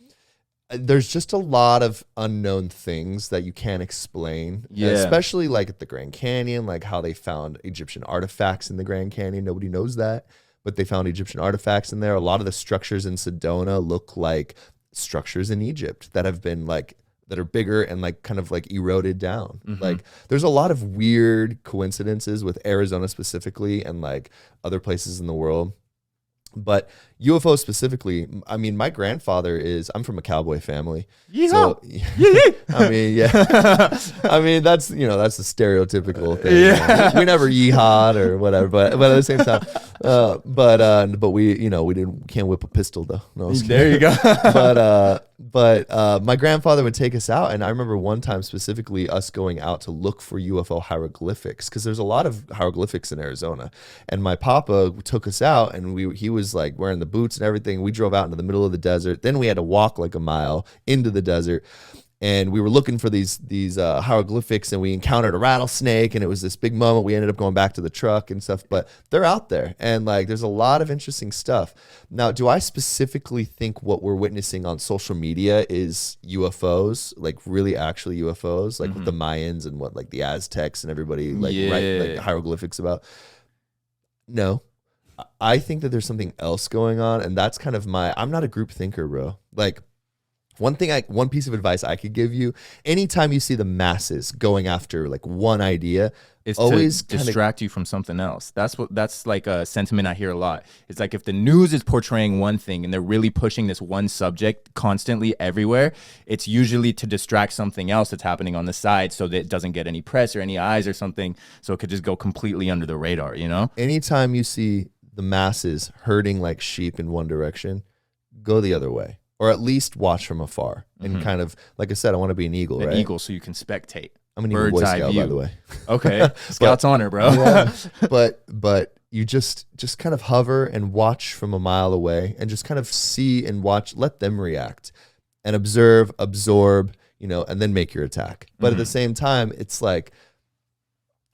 Speaker 2: there's just a lot of unknown things that you can't explain.
Speaker 1: Yeah.
Speaker 2: Especially like at the Grand Canyon, like how they found Egyptian artifacts in the Grand Canyon. Nobody knows that, but they found Egyptian artifacts in there. A lot of the structures in Sedona look like structures in Egypt that have been like, that are bigger and like kind of like eroded down. Like, there's a lot of weird coincidences with Arizona specifically and like other places in the world. But UFO specifically, I mean, my grandfather I'm from a cowboy family.
Speaker 1: Yeehaw.
Speaker 2: So, I mean, yeah. I mean, that's, you know, that's the stereotypical thing. Yeah. You know? We never yeehawed or whatever, but at the same time, but we, you know, we can't whip a pistol though. No,
Speaker 1: there you go.
Speaker 2: but my grandfather would take us out, and I remember one time specifically us going out to look for UFO hieroglyphics, because there's a lot of hieroglyphics in Arizona. And my papa took us out, and he was like wearing the boots and everything. We drove out into the middle of the desert. Then we had to walk like a mile into the desert. And we were looking for these hieroglyphics, and we encountered a rattlesnake, and it was this big moment. We ended up going back to the truck and stuff, but they're out there, and like there's a lot of interesting stuff. Now, do I specifically think what we're witnessing on social media is UFOs, like really actually UFOs, like with the Mayans and what like the Aztecs and everybody like write like hieroglyphics about? No. I think that there's something else going on, and that's kind of I'm not a group thinker, bro. Like, one piece of advice I could give you: anytime you see the masses going after like one idea,
Speaker 1: it's
Speaker 2: always
Speaker 1: to distract you from something else. That's like a sentiment I hear a lot. It's like, if the news is portraying one thing and they're really pushing this one subject constantly everywhere, it's usually to distract something else that's happening on the side, so that it doesn't get any press or any eyes or something, so it could just go completely under the radar, you know?
Speaker 2: Anytime you see the masses herding like sheep in one direction, go the other way. Or at least watch from afar and kind of, like I said, I want to be an eagle, right?
Speaker 1: An eagle, so you can spectate.
Speaker 2: I'm an Eagle Boy Scout, by the way.
Speaker 1: Okay, Scout's honor, bro.
Speaker 2: Yeah, but you just kind of hover and watch from a mile away, and just kind of see and watch, let them react, and observe, absorb, you know, and then make your attack. But at the same time, it's like,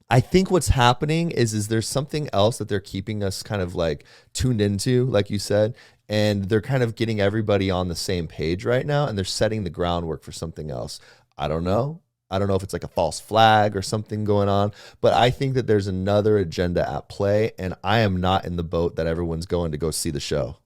Speaker 2: I think what's happening is there's something else that they're keeping us kind of like tuned into, like you said, and they're kind of getting everybody on the same page right now, and they're setting the groundwork for something else. I don't know if it's like a false flag or something going on, but I think that there's another agenda at play, and I am not in the boat that everyone's going to go see the show.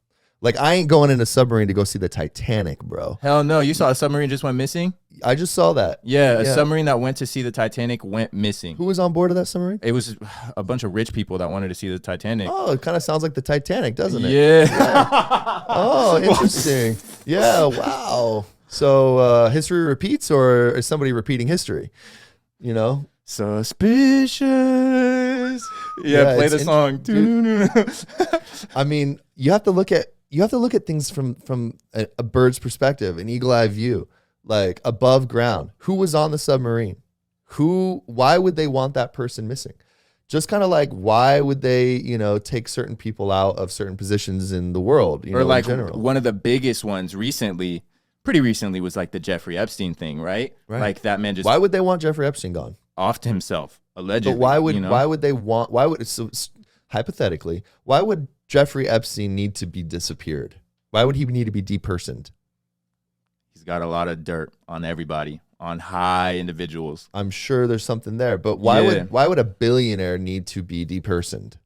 Speaker 2: Like, I ain't going in a submarine to go see the Titanic, bro.
Speaker 1: Hell no. You saw a submarine just went missing?
Speaker 2: I just saw that.
Speaker 1: Yeah, a submarine that went to see the Titanic went missing.
Speaker 2: Who was on board of that submarine?
Speaker 1: It was a bunch of rich people that wanted to see the Titanic.
Speaker 2: Oh, it kind of sounds like the Titanic, doesn't it?
Speaker 1: Yeah.
Speaker 2: Oh, interesting. Yeah, wow. So history repeats, or is somebody repeating history? You know?
Speaker 1: Suspicious. Yeah, play the song.
Speaker 2: I mean, you have to look at things from a bird's perspective, an eagle eye view, like above ground. Who was on the submarine? Why would they want that person missing? Just kind of like, why would they, you know, take certain people out of certain positions in the world,
Speaker 1: or like in general? One of the biggest ones pretty recently was like the Jeffrey Epstein thing, right? Like, that man just,
Speaker 2: why would they want Jeffrey Epstein gone?
Speaker 1: Offed himself, allegedly.
Speaker 2: But hypothetically, why would Jeffrey Epstein need to be disappeared? Why would he need to be depersoned?
Speaker 1: He's got a lot of dirt on everybody, on high individuals.
Speaker 2: I'm sure there's something there, but why would a billionaire need to be depersoned?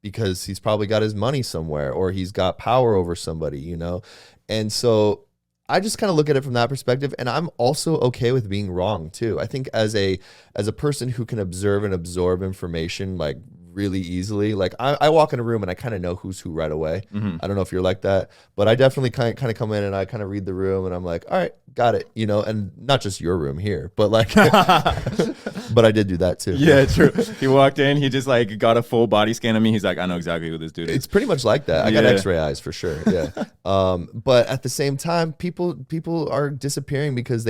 Speaker 2: because he's probably got his money somewhere or he's got power over somebody, you know? And so I just kind of look at it from that perspective, and I'm also okay with being wrong too. I think as a person who can observe and absorb information like really easily, like I walk in a room and I kind of know who's who right away. I don't know if you're like that, but I definitely kind of come in and I kind of read the room and I'm like, all right, got it, you know, and not just your room here, but like, but I did do that too.
Speaker 1: Yeah, true. He walked in, he just like got a full body scan of me. He's like, I know exactly who this dude is.
Speaker 2: It's pretty much like that. I got X-ray eyes for sure. Yeah. But at the same time, people are disappearing because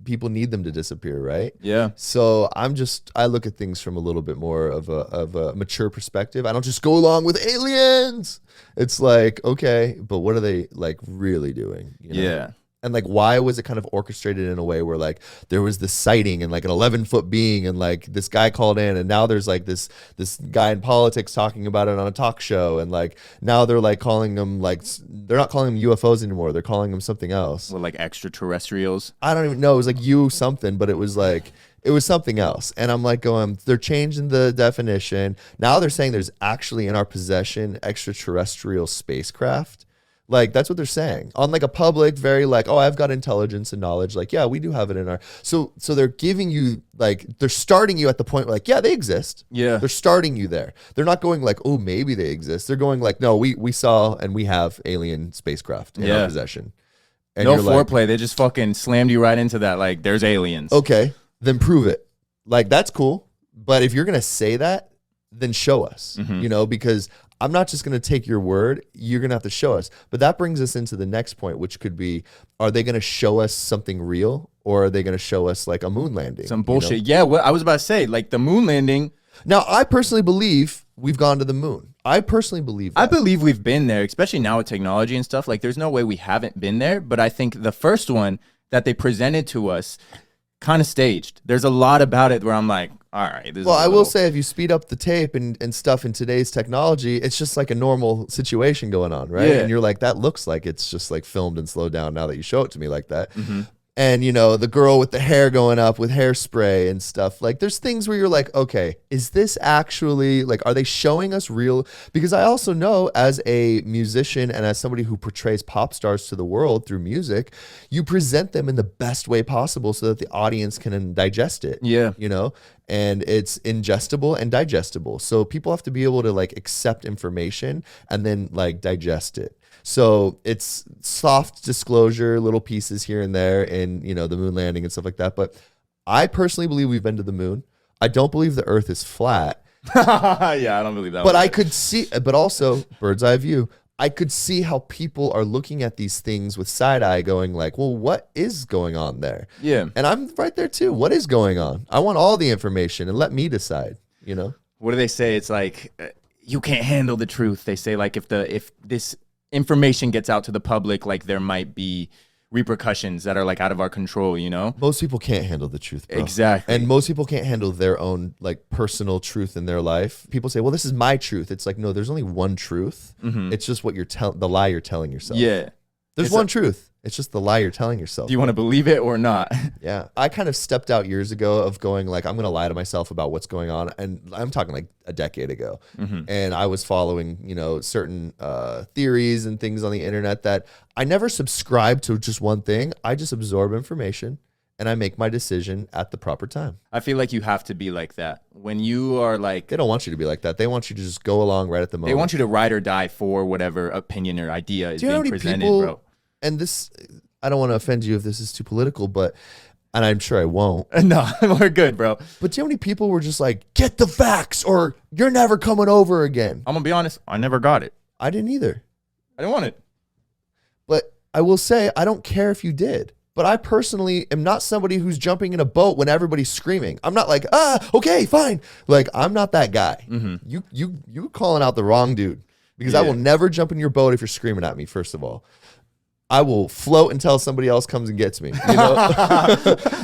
Speaker 2: people need them to disappear, right?
Speaker 1: Yeah.
Speaker 2: So I look at things from a little bit more of a mature perspective. I don't just go along with aliens. It's like, okay, but what are they like really doing? You know?
Speaker 1: Yeah.
Speaker 2: And like, why was it kind of orchestrated in a way where like there was this sighting and like an 11-foot being and like this guy called in and now there's like this guy in politics talking about it on a talk show and like now they're like calling them like they're not calling them UFOs anymore. They're calling them something else.
Speaker 1: Well, like extraterrestrials.
Speaker 2: I don't even know. It was like something, but it was something else. And I'm like going, they're changing the definition. Now they're saying there's actually in our possession extraterrestrial spacecraft. Like, that's what they're saying on like a public, very like, oh, I've got intelligence and knowledge. Like, yeah, we do have it in our, so they're giving you like, they're starting you at the point where like, yeah, they exist.
Speaker 1: Yeah.
Speaker 2: They're starting you there. They're not going like, oh, maybe they exist. They're going like, no, we saw and we have alien spacecraft in our possession. And
Speaker 1: no foreplay. Like, they just fucking slammed you right into that. Like, there's aliens.
Speaker 2: Okay, then prove it. Like, that's cool. But if you're going to say that, then show us, you know, because I'm not just going to take your word. You're going to have to show us. But that brings us into the next point, which could be, are they going to show us something real or are they going to show us like a moon landing?
Speaker 1: Some bullshit.
Speaker 2: You know?
Speaker 1: Yeah, what I was about to say, like the moon landing.
Speaker 2: Now, I personally believe we've gone to the moon. I personally believe that.
Speaker 1: I believe we've been there, especially now with technology and stuff. Like, there's no way we haven't been there. But I think the first one that they presented to us kind of staged. There's a lot about it where I'm like, all right.
Speaker 2: Well, I will say if you speed up the tape and stuff in today's technology, it's just like a normal situation going on, right?
Speaker 1: Yeah.
Speaker 2: And you're like, that looks like it's just like filmed and slowed down now that you show it to me like that. And, you know, the girl with the hair going up with hairspray and stuff. Like, there's things where you're like, okay, is this actually, like, are they showing us real? Because I also know as a musician and as somebody who portrays pop stars to the world through music, you present them in the best way possible so that the audience can digest it.
Speaker 1: Yeah.
Speaker 2: You know? And it's ingestible and digestible. So people have to be able to, like, accept information and then, like, digest it. So it's soft disclosure, little pieces here and there, and you know, the moon landing and stuff like that. But I personally believe we've been to the moon. I don't believe the Earth is flat.
Speaker 1: Yeah, I don't believe that.
Speaker 2: But I could see, but also bird's eye view. I could see how people are looking at these things with side eye, going like, "Well, what is going on there?"
Speaker 1: Yeah,
Speaker 2: and I'm right there too. What is going on? I want all the information, and let me decide. You know,
Speaker 1: what do they say? It's like you can't handle the truth. They say like if this information gets out to the public, like there might be repercussions that are like out of our control, you know?
Speaker 2: Most people can't handle the truth, bro.
Speaker 1: Exactly.
Speaker 2: And most people can't handle their own like personal truth in their life. People say, well, this is my truth. It's like, no, there's only one truth. It's just what the lie you're telling yourself.
Speaker 1: Yeah.
Speaker 2: There's one truth. It's just the lie you're telling yourself.
Speaker 1: Do you want to believe it or not?
Speaker 2: Yeah. I kind of stepped out years ago of going like, I'm going to lie to myself about what's going on. And I'm talking like a decade ago. And I was following, you know, certain theories and things on the internet that I never subscribed to just one thing. I just absorb information and I make my decision at the proper time.
Speaker 1: I feel like you have to be like that. When you are like...
Speaker 2: They don't want you to be like that. They want you to just go along right at the moment.
Speaker 1: They want you to ride or die for whatever opinion or idea is being presented, bro.
Speaker 2: And this, I don't want to offend you if this is too political, but, and I'm sure I won't.
Speaker 1: No, we're good, bro.
Speaker 2: But do you know how many people were just like, get the facts or you're never coming over again?
Speaker 1: I'm going to be honest. I never got it.
Speaker 2: I didn't either.
Speaker 1: I didn't want it.
Speaker 2: But I will say, I don't care if you did. But I personally am not somebody who's jumping in a boat when everybody's screaming. I'm not like, okay, fine. Like, I'm not that guy. You calling out the wrong dude because I will never jump in your boat if you're screaming at me, first of all. I will float until somebody else comes and gets me. You know?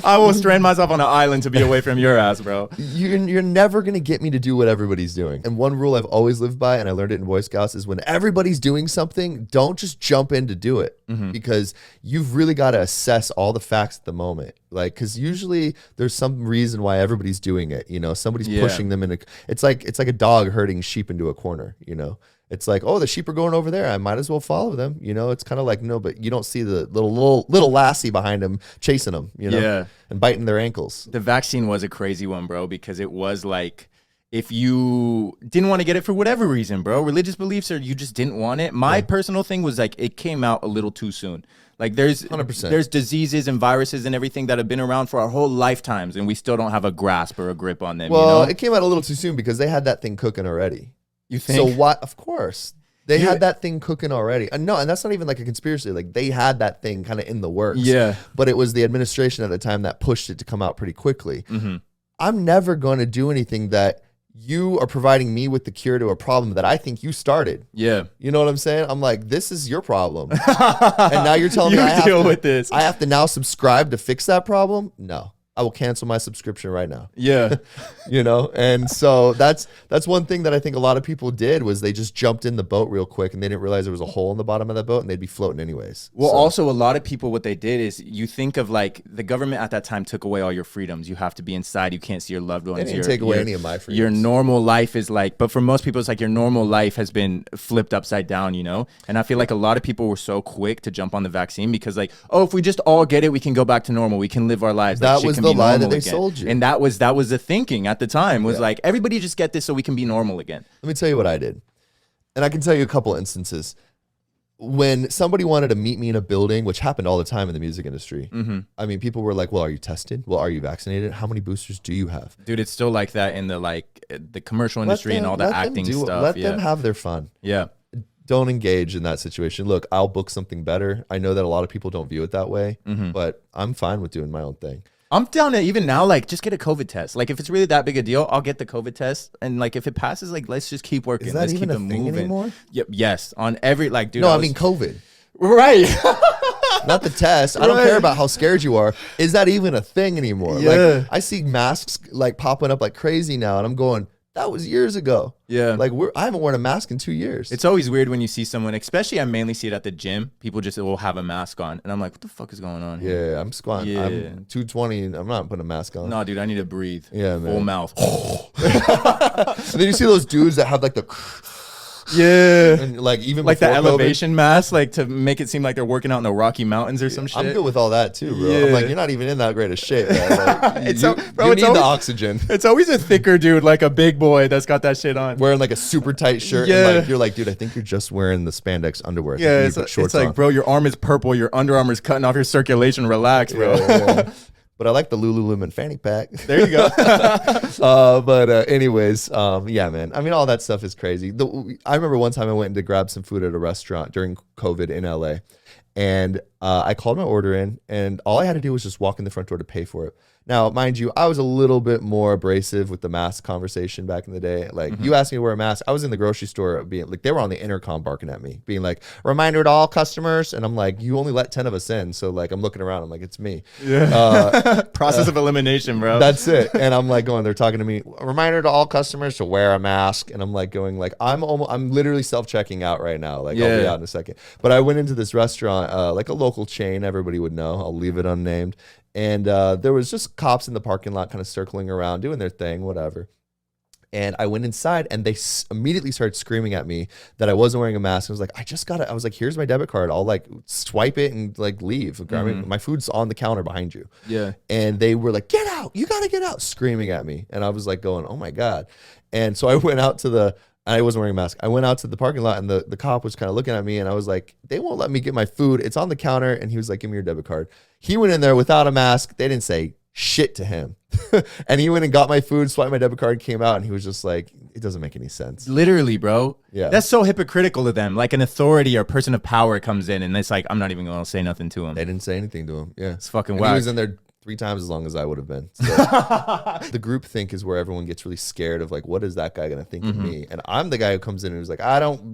Speaker 1: I will strand myself on an island to be away from your ass, bro.
Speaker 2: You're never going to get me to do what everybody's doing. And one rule I've always lived by, and I learned it in Boy Scouts, is when everybody's doing something, don't just jump in to do it, because you've really got to assess all the facts at the moment. Like, because usually there's some reason why everybody's doing it. You know, somebody's pushing them in it's like a dog herding sheep into a corner, you know? It's like, oh, the sheep are going over there, I might as well follow them. You know, it's kind of like, no, but you don't see the little lassie behind them chasing them, you know, and biting their ankles.
Speaker 1: The vaccine was a crazy one, bro, because it was like, if you didn't want to get it for whatever reason, bro, religious beliefs, or you just didn't want it. My personal thing was like, it came out a little too soon. Like there's
Speaker 2: 100%.
Speaker 1: There's diseases and viruses and everything that have been around for our whole lifetimes, and we still don't have a grasp or a grip on them.
Speaker 2: Well,
Speaker 1: you know?
Speaker 2: it came out a little too soon because they had that thing cooking already.
Speaker 1: You think?
Speaker 2: So what? Of course. They had that thing cooking already. No, and that's not even like a conspiracy. Like they had that thing kind of in the works.
Speaker 1: Yeah.
Speaker 2: But it was the administration at the time that pushed it to come out pretty quickly. I'm never going to do anything that you are providing me with the cure to a problem that I think you started.
Speaker 1: Yeah.
Speaker 2: You know what I'm saying? I'm like, this is your problem. And now you're telling me I have to now subscribe to fix that problem? No. I will cancel my subscription right now.
Speaker 1: Yeah.
Speaker 2: You know, and so that's one thing that I think a lot of people did, was they just jumped in the boat real quick and they didn't realize there was a hole in the bottom of that boat and they'd be floating anyways.
Speaker 1: Well, also a lot of people, what they did is, you think of like the government at that time took away all your freedoms. You have to be inside. You can't see your loved ones.
Speaker 2: They didn't take away any of my freedoms.
Speaker 1: Your normal life is like, but for most people, it's like your normal life has been flipped upside down, you know? And I feel like a lot of people were so quick to jump on the vaccine because like, oh, if we just all get it, we can go back to normal. We can live our lives.
Speaker 2: That was the lie that they sold you.
Speaker 1: And that was the thinking at the time, was like, everybody just get this so we can be normal again.
Speaker 2: Let me tell you what I did. And I can tell you a couple instances. When somebody wanted to meet me in a building, which happened all the time in the music industry, I mean, people were like, well, are you tested? Well, are you vaccinated? How many boosters do you have?
Speaker 1: Dude, it's still like that in the commercial industry and all the acting stuff.
Speaker 2: Let them have their fun.
Speaker 1: Yeah.
Speaker 2: Don't engage in that situation. Look, I'll book something better. I know that a lot of people don't view it that way, but I'm fine with doing my own thing.
Speaker 1: I'm down to even now, like, just get a COVID test. Like, if it's really that big a deal, I'll get the COVID test. And, like, if it passes, like, let's just keep working.
Speaker 2: Is that
Speaker 1: let's
Speaker 2: even
Speaker 1: keep
Speaker 2: a thing anymore?
Speaker 1: Yep, yes. On every, like, dude.
Speaker 2: No, I mean COVID.
Speaker 1: Right.
Speaker 2: Not the test. I don't care about how scared you are. Is that even a thing anymore?
Speaker 1: Yeah.
Speaker 2: Like, I see masks, like, popping up like crazy now. And I'm going, that was years ago.
Speaker 1: Yeah.
Speaker 2: Like, I haven't worn a mask in 2 years.
Speaker 1: It's always weird when you see someone, especially I mainly see it at the gym. People just will have a mask on. And I'm like, what the fuck is going on here?
Speaker 2: Yeah, I'm squatting.
Speaker 1: Yeah.
Speaker 2: I'm 220 and I'm not putting a mask on.
Speaker 1: No, dude, I need to breathe.
Speaker 2: Yeah, man.
Speaker 1: Full mouth.
Speaker 2: And then you see those dudes that have like the...
Speaker 1: Yeah.
Speaker 2: And like even
Speaker 1: like the
Speaker 2: before
Speaker 1: elevation mask, like to make it seem like they're working out in the Rocky Mountains or some shit.
Speaker 2: I'm good with all that too, bro.
Speaker 1: Yeah.
Speaker 2: I'm like, you're not even in that great of shape, man. Like, you need the oxygen.
Speaker 1: It's always a thicker dude, like a big boy that's got that shit on.
Speaker 2: Wearing like a super tight shirt.
Speaker 1: Yeah.
Speaker 2: And like, you're like, dude, I think you're just wearing the spandex underwear.
Speaker 1: Yeah, it's like, bro, your arm is purple. Your Under Armour's cutting off your circulation. Relax, bro.
Speaker 2: Yeah. But I like the Lululemon fanny pack.
Speaker 1: There you go.
Speaker 2: Anyways, yeah, man. I mean, all that stuff is crazy. I remember one time I went in to grab some food at a restaurant during COVID in LA. And I called my order in, and all I had to do was just walk in the front door to pay for it. Now, mind you, I was a little bit more abrasive with the mask conversation back in the day. Like, you asked me to wear a mask. I was in the grocery store being like, they were on the intercom barking at me, being like, reminder to all customers. And I'm like, you only let 10 of us in. So, like, I'm looking around. I'm like, it's me.
Speaker 1: Yeah. Process of elimination, bro.
Speaker 2: That's it. And I'm like they're talking to me, reminder to all customers to wear a mask. And I'm like going like, I'm literally self-checking out right now. Like, I'll be out in a second. But I went into this restaurant, like a local chain, everybody would know. I'll leave it unnamed. And there was just cops in the parking lot kind of circling around, doing their thing, whatever. And I went inside and they immediately started screaming at me that I wasn't wearing a mask. I was like, I was like, here's my debit card. I'll like swipe it and like leave. My food's on the counter behind you.
Speaker 1: Yeah.
Speaker 2: And they were like, get out. You got to get out, screaming at me. And I was like going, oh my God. And so I went out to I wasn't wearing a mask. I went out to the parking lot and the cop was kind of looking at me and I was like, they won't let me get my food. It's on the counter. And he was like, give me your debit card. He went in there without a mask. They didn't say shit to him. And he went and got my food, swiped my debit card, came out, and he was just like, it doesn't make any sense.
Speaker 1: Literally, bro.
Speaker 2: Yeah.
Speaker 1: That's so hypocritical of them. Like an authority or person of power comes in and it's like, I'm not even going to say nothing to him.
Speaker 2: They didn't say anything to him. Yeah.
Speaker 1: It's fucking
Speaker 2: and
Speaker 1: wild.
Speaker 2: he was in there 3 times as long as I would have been. So the group think is where everyone gets really scared of like, what is that guy going to think of me? And I'm the guy who comes in and is like,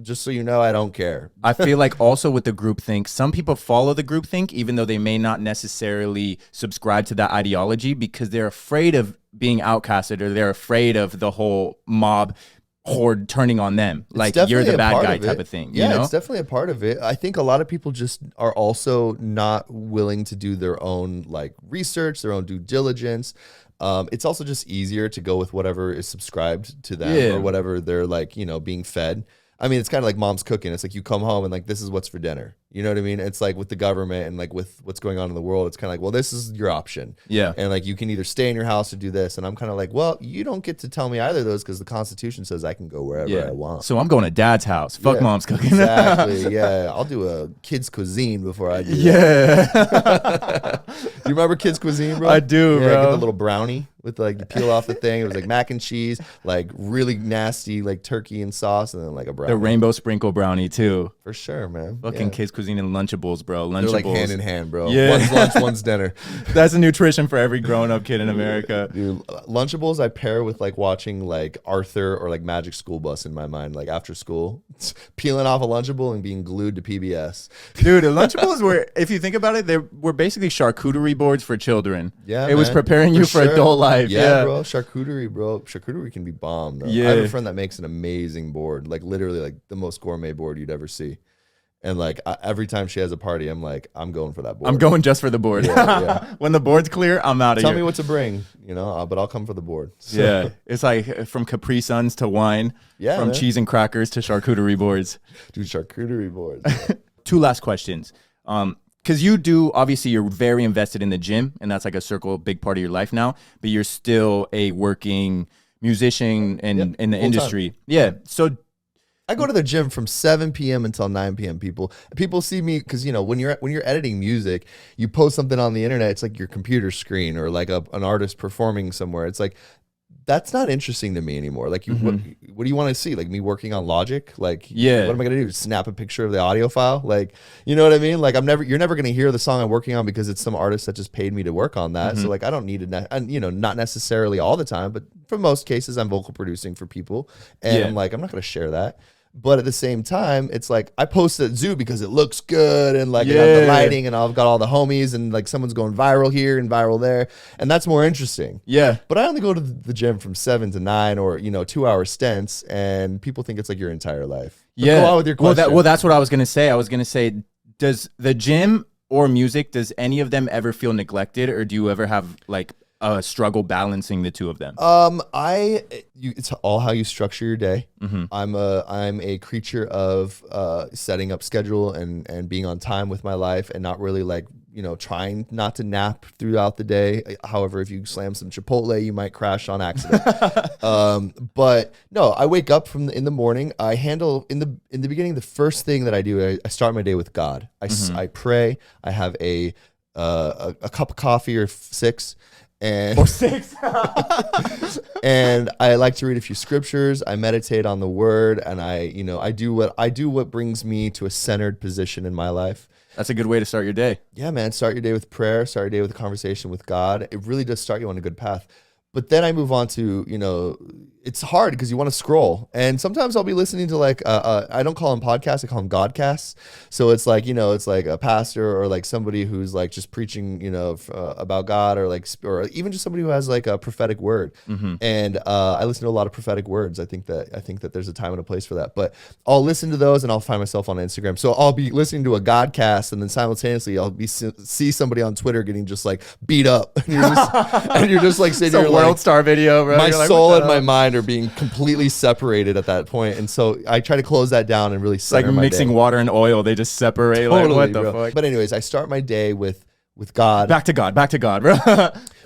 Speaker 2: just so you know, I don't care.
Speaker 1: I feel like also with the group think, some people follow the group think, even though they may not necessarily subscribe to that ideology because they're afraid of being outcasted or they're afraid of the whole mob horde turning on them, like you're the bad guy type of thing.
Speaker 2: Yeah,
Speaker 1: you know?
Speaker 2: It's definitely a part of it. I think a lot of people just are also not willing to do their own like research, their own due diligence. It's also just easier to go with whatever is subscribed to them or whatever they're like, being fed. I mean, it's kind of like mom's cooking. It's like you come home and like, this is what's for dinner. You know what I mean? It's like with the government and like with what's going on in the world, it's kind of like, well, this is your option.
Speaker 1: Yeah.
Speaker 2: And like, you can either stay in your house or do this. And I'm kind of like, well, you don't get to tell me either of those because the Constitution says I can go wherever I want.
Speaker 1: So I'm going to dad's house. Fuck mom's cooking.
Speaker 2: Exactly. Yeah. I'll do a kid's cuisine before I do that.
Speaker 1: Yeah.
Speaker 2: You remember kids' cuisine, bro?
Speaker 1: I do, bro.
Speaker 2: Get the little brownie with like you peel off the thing. It was like mac and cheese, like really nasty, like turkey and sauce, and then like a brownie.
Speaker 1: The rainbow sprinkle brownie too.
Speaker 2: For sure, man.
Speaker 1: Fucking kids' cuisine and Lunchables, bro. Lunchables.
Speaker 2: They're like hand in hand, bro.
Speaker 1: Yeah.
Speaker 2: One's lunch, one's dinner.
Speaker 1: That's a nutrition for every grown-up kid in America.
Speaker 2: Dude, Lunchables I pair with like watching like Arthur or like Magic School Bus in my mind, like after school. Peeling off a Lunchable and being glued to PBS.
Speaker 1: Dude, the Lunchables were, if you think about it, they were basically charcuterie boards for children.
Speaker 2: Yeah,
Speaker 1: it was preparing you for adult life.
Speaker 2: Yeah, bro. Charcuterie can be bomb, though.
Speaker 1: Yeah.
Speaker 2: I have a friend that makes an amazing board, like literally like the most gourmet board you'd ever see. And like every time she has a party, I'm like, I'm going for that board.
Speaker 1: I'm going just for the board.
Speaker 2: Yeah.
Speaker 1: When the board's clear, I'm out of here.
Speaker 2: Tell me what to bring, but I'll come for the board. So.
Speaker 1: Yeah, it's like from Capri Suns to wine, from cheese and crackers to charcuterie boards.
Speaker 2: Dude, charcuterie boards.
Speaker 1: 2 last questions. Because obviously you're very invested in the gym, and that's like a big part of your life now, but you're still a working musician in the industry.
Speaker 2: Time.
Speaker 1: Yeah. So
Speaker 2: I go to the gym from 7 p.m. until 9 p.m. People see me because when you're editing music, you post something on the internet. It's like your computer screen or like an artist performing somewhere. It's like that's not interesting to me anymore. Like, what do you want to see? Like me working on Logic? Like, what am I gonna do? Snap a picture of the audio file? Like, you know what I mean? Like, you're never gonna hear the song I'm working on because it's some artist that just paid me to work on that. So like, I don't need it. Not necessarily all the time, but for most cases, I'm vocal producing for people, and I'm like, I'm not gonna share that. But at the same time, it's like I post at Zoo because it looks good and like it has the lighting and I've got all the homies and like someone's going viral here and viral there. And that's more interesting.
Speaker 1: Yeah.
Speaker 2: But I only go to the gym from 7 to 9 or, 2-hour stints and people think it's like your entire life. But go on with your question.
Speaker 1: Well, that's what I was going to say. I was going to say, does the gym or music, does any of them ever feel neglected, or do you ever have like a struggle balancing the two of them?
Speaker 2: It's all how you structure your day. I'm a creature of setting up schedule and being on time with my life and not really like trying not to nap throughout the day. However, if you slam some Chipotle, you might crash on accident. But no, I wake up in the morning. I handle in the beginning. The first thing that I do, I start my day with God. I pray. I have a cup of coffee or 6. And and I like to read a few scriptures. I meditate on the word, and I do what brings me to a centered position in my life.
Speaker 1: That's a good way to start your day.
Speaker 2: Yeah, man. Start your day with prayer. Start your day with a conversation with God. It really does start you on a good path. But then I move on to, it's hard because you want to scroll. And sometimes I'll be listening to like, I don't call them podcasts, I call them Godcasts. So it's like, it's like a pastor or like somebody who's like just preaching, about God or even just somebody who has like a prophetic word. And I listen to a lot of prophetic words. I think that there's a time and a place for that. But I'll listen to those and I'll find myself on Instagram. So I'll be listening to a Godcast and then simultaneously I'll see somebody on Twitter getting just like beat up. And you're just like sitting there like,
Speaker 1: World Star video, bro.
Speaker 2: My soul and my mind are being completely separated at that point, and so I try to close that down and really center
Speaker 1: like mixing water and oil. They just separate. Totally, like, what the fuck?
Speaker 2: But anyways, I start my day with God.
Speaker 1: Back to God, bro.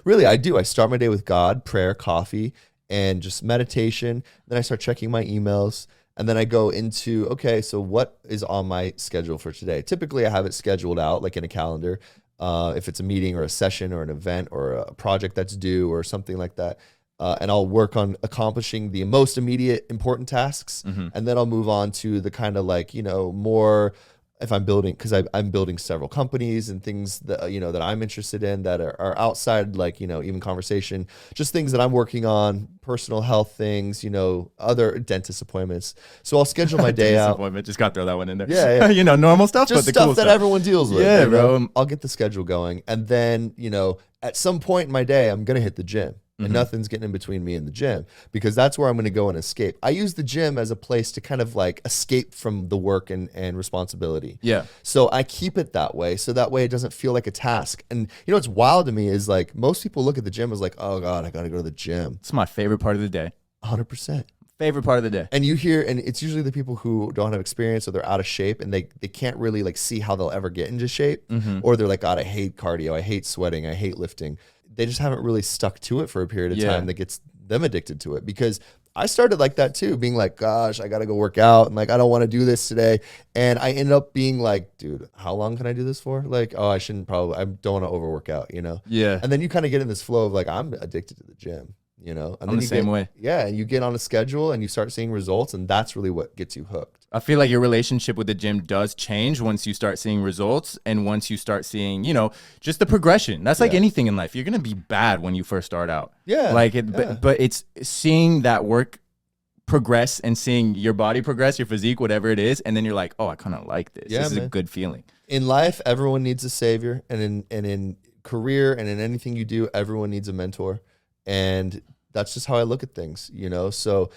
Speaker 2: Really, I do. I start my day with God, prayer, coffee, and just meditation. Then I start checking my emails. And then I go into, okay, so what is on my schedule for today? Typically, I have it scheduled out like in a calendar. If it's a meeting or a session or an event or a project that's due or something like that. And I'll work on accomplishing the most immediate important tasks. And then I'll move on to the kind of like, more if I'm building, because I'm building several companies and things that, you know, that I'm interested in that are outside, like, you know, even conversation, just things that I'm working on, personal health things, you know, other dentist appointments. So I'll schedule my day out.
Speaker 1: Appointment. Just got to throw that one in there.
Speaker 2: Yeah.
Speaker 1: You know, normal stuff,
Speaker 2: just
Speaker 1: but the
Speaker 2: stuff
Speaker 1: cool
Speaker 2: that
Speaker 1: stuff.
Speaker 2: everyone deals with.
Speaker 1: Yeah,
Speaker 2: you
Speaker 1: bro.
Speaker 2: know? I'll get the schedule going. And then, you know, at some point in my day, I'm going to hit the gym. And nothing's getting in between me and the gym, because that's where I'm going to go and escape. I use the gym as a place to kind of like escape from the work and responsibility.
Speaker 1: Yeah.
Speaker 2: So I keep it that way. So that way it doesn't feel like a task. And you know, what's wild to me is like most people look at the gym as like, oh God, I got to go to the gym.
Speaker 1: It's my favorite part of the day.
Speaker 2: 100%.
Speaker 1: Favorite part of the day.
Speaker 2: And you hear, and it's usually the people who don't have experience or they're out of shape and they can't really like see how they'll ever get into shape. Or they're like, God, I hate cardio. I hate sweating. I hate lifting. They just haven't really stuck to it for a period of time that gets them addicted to it. Because I started like that too, being like, gosh, I got to go work out. And like, I don't want to do this today. And I ended up being like, dude, how long can I do this for? Like, oh, I don't want to overwork out, you know?
Speaker 1: Yeah.
Speaker 2: And then you kind of get in this flow of like, I'm addicted to the gym, you know? And
Speaker 1: I'm the same way.
Speaker 2: Yeah. And you get on a schedule and you start seeing results. And that's really what gets you hooked.
Speaker 1: I feel like your relationship with the gym does change once you start seeing results and once you start seeing, you know, just the progression. That's like anything in life. You're going to be bad when you first start out.
Speaker 2: Yeah.
Speaker 1: Like it, but it's seeing that work progress and seeing your body progress, your physique, whatever it is. And then you're like, oh, I kind of like this.
Speaker 2: Yeah,
Speaker 1: this is a good feeling.
Speaker 2: In life, everyone needs a savior. And in career and in anything you do, everyone needs a mentor. And that's just how I look at things, you know? So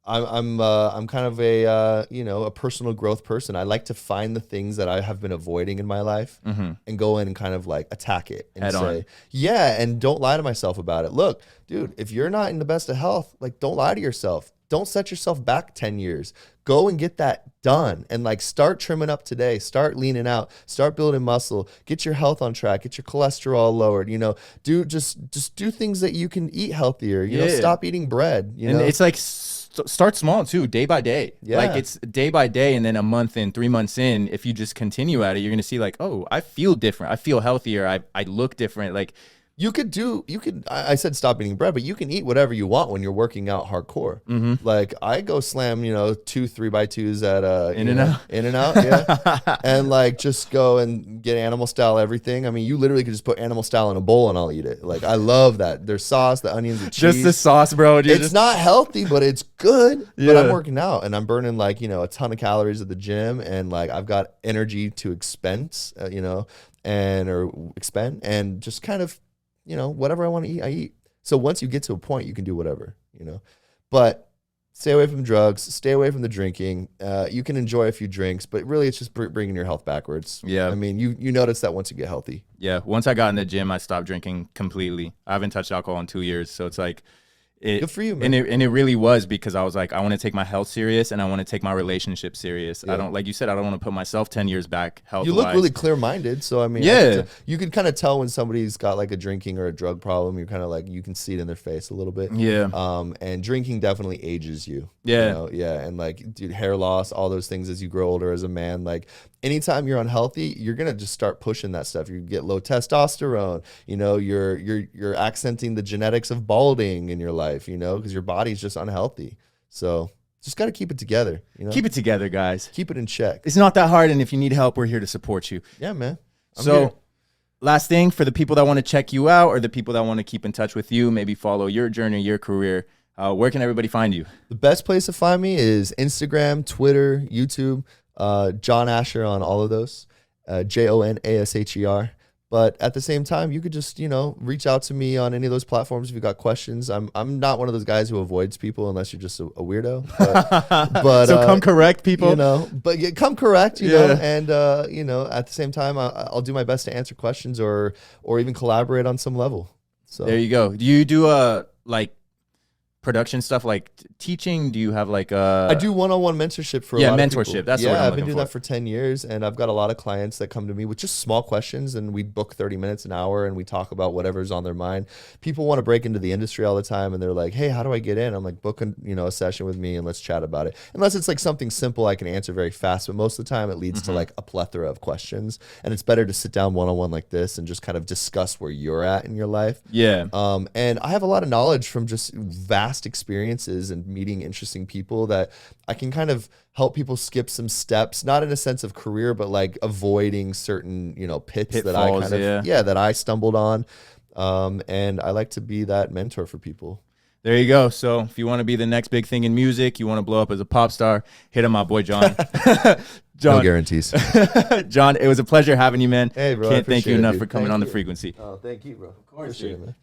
Speaker 2: I'm kind of a you know, a personal growth person. I like to find the things that I have been avoiding in my life and go in and kind of like attack it and say, yeah, and don't lie to myself about it. Look, dude, if you're not in the best of health, like don't lie to yourself. Don't set yourself back 10 years. Go and get that done and like start trimming up today. Start leaning out. Start building muscle. Get your health on track. Get your cholesterol lowered. You know, just do things that you can eat healthier. You know, stop eating bread. You know,
Speaker 1: it's like start small too, day by day.
Speaker 2: Yeah.
Speaker 1: Like it's day by day, and then a month in, 3 months in, if you just continue at it, you're gonna see like, oh, I feel different. I feel healthier. I look different. Like I said stop eating bread, but you can eat whatever you want when you're working out hardcore.
Speaker 2: Like I go slam, you know, 2 3x2s at In-N-Out, yeah. And like just go and get animal style everything. I mean, you literally could just put animal style in a bowl and I'll eat it. Like I love that. There's sauce, the onions, the cheese.
Speaker 1: Just the sauce, bro.
Speaker 2: It's not healthy, but it's good. But I'm working out and I'm burning like, you know, a ton of calories at the gym, and like I've got energy to expense, you know, or expend, and just kind of, you know, whatever I want to eat, I eat. So once you get to a point, you can do whatever, you know. But stay away from drugs, stay away from the drinking. You can enjoy a few drinks, but really it's just bringing your health backwards.
Speaker 1: Yeah.
Speaker 2: I mean, you notice that once you get healthy.
Speaker 1: Yeah. Once I got in the gym, I stopped drinking completely. I haven't touched alcohol in 2 years. So it's like,
Speaker 2: good for you, man.
Speaker 1: And it really was, because I was like, I want to take my health serious and I want to take my relationship serious. I don't, like you said, I don't want to put myself 10 years back health-wise.
Speaker 2: You look really clear-minded, so I mean, you can kind of tell when somebody's got like a drinking or a drug problem. You're kind of like, you can see it in their face a little bit.
Speaker 1: Yeah.
Speaker 2: And drinking definitely ages you.
Speaker 1: Yeah.
Speaker 2: You know? Yeah. And like, dude, hair loss, all those things as you grow older as a man. Like, anytime you're unhealthy, you're gonna just start pushing that stuff. You get low testosterone. You know, you're accenting the genetics of balding in your life. You know, because your body's just unhealthy. So just got to keep it together. You know,
Speaker 1: keep it together, guys.
Speaker 2: Keep it in check.
Speaker 1: It's not that hard, and if you need help, we're here to support you.
Speaker 2: Yeah, man. I'm
Speaker 1: so
Speaker 2: here.
Speaker 1: Last thing, for the people that want to check you out or the people that want to keep in touch with you, maybe follow your journey, your career, where can everybody find you?
Speaker 2: The best place to find me is Instagram, Twitter, YouTube, Jon Asher on all of those, JONASHER. But at the same time, you could just, you know, reach out to me on any of those platforms if you've got questions. I'm not one of those guys who avoids people unless you're just a weirdo. But
Speaker 1: so come correct, people.
Speaker 2: You know, but come correct, you know, and you know, at the same time, I'll do my best to answer questions or even collaborate on some level. So
Speaker 1: there you go. Do you do like production stuff, like teaching? Do you have like
Speaker 2: I do one-on-one mentorship for a lot of people.
Speaker 1: Mentorship. That's what
Speaker 2: I've been doing that for 10 years, and I've got a lot of clients that come to me with just small questions, and we book 30 minutes, an hour, and we talk about whatever's on their mind. People want to break into the industry all the time, and they're like, hey, how do I get in? I'm like, book a session with me and let's chat about it. Unless it's like something simple I can answer very fast, but most of the time it leads to like a plethora of questions, and it's better to sit down one-on-one like this and just kind of discuss where you're at in your life.
Speaker 1: Yeah.
Speaker 2: And I have a lot of knowledge from just vast past experiences and meeting interesting people that I can kind of help people skip some steps, not in a sense of career, but like avoiding certain, you know, pitfalls that I kind of, that I stumbled on. And I like to be that mentor for people.
Speaker 1: There you go. So if you want to be the next big thing in music, you want to blow up as a pop star, hit him, my boy Jon.
Speaker 2: Jon, no guarantees.
Speaker 1: Jon, it was a pleasure having you, man.
Speaker 2: Hey, bro.
Speaker 1: Can't thank you enough for coming on the Frequency.
Speaker 2: Oh, thank you, bro. Of
Speaker 1: course,
Speaker 2: appreciate it, man.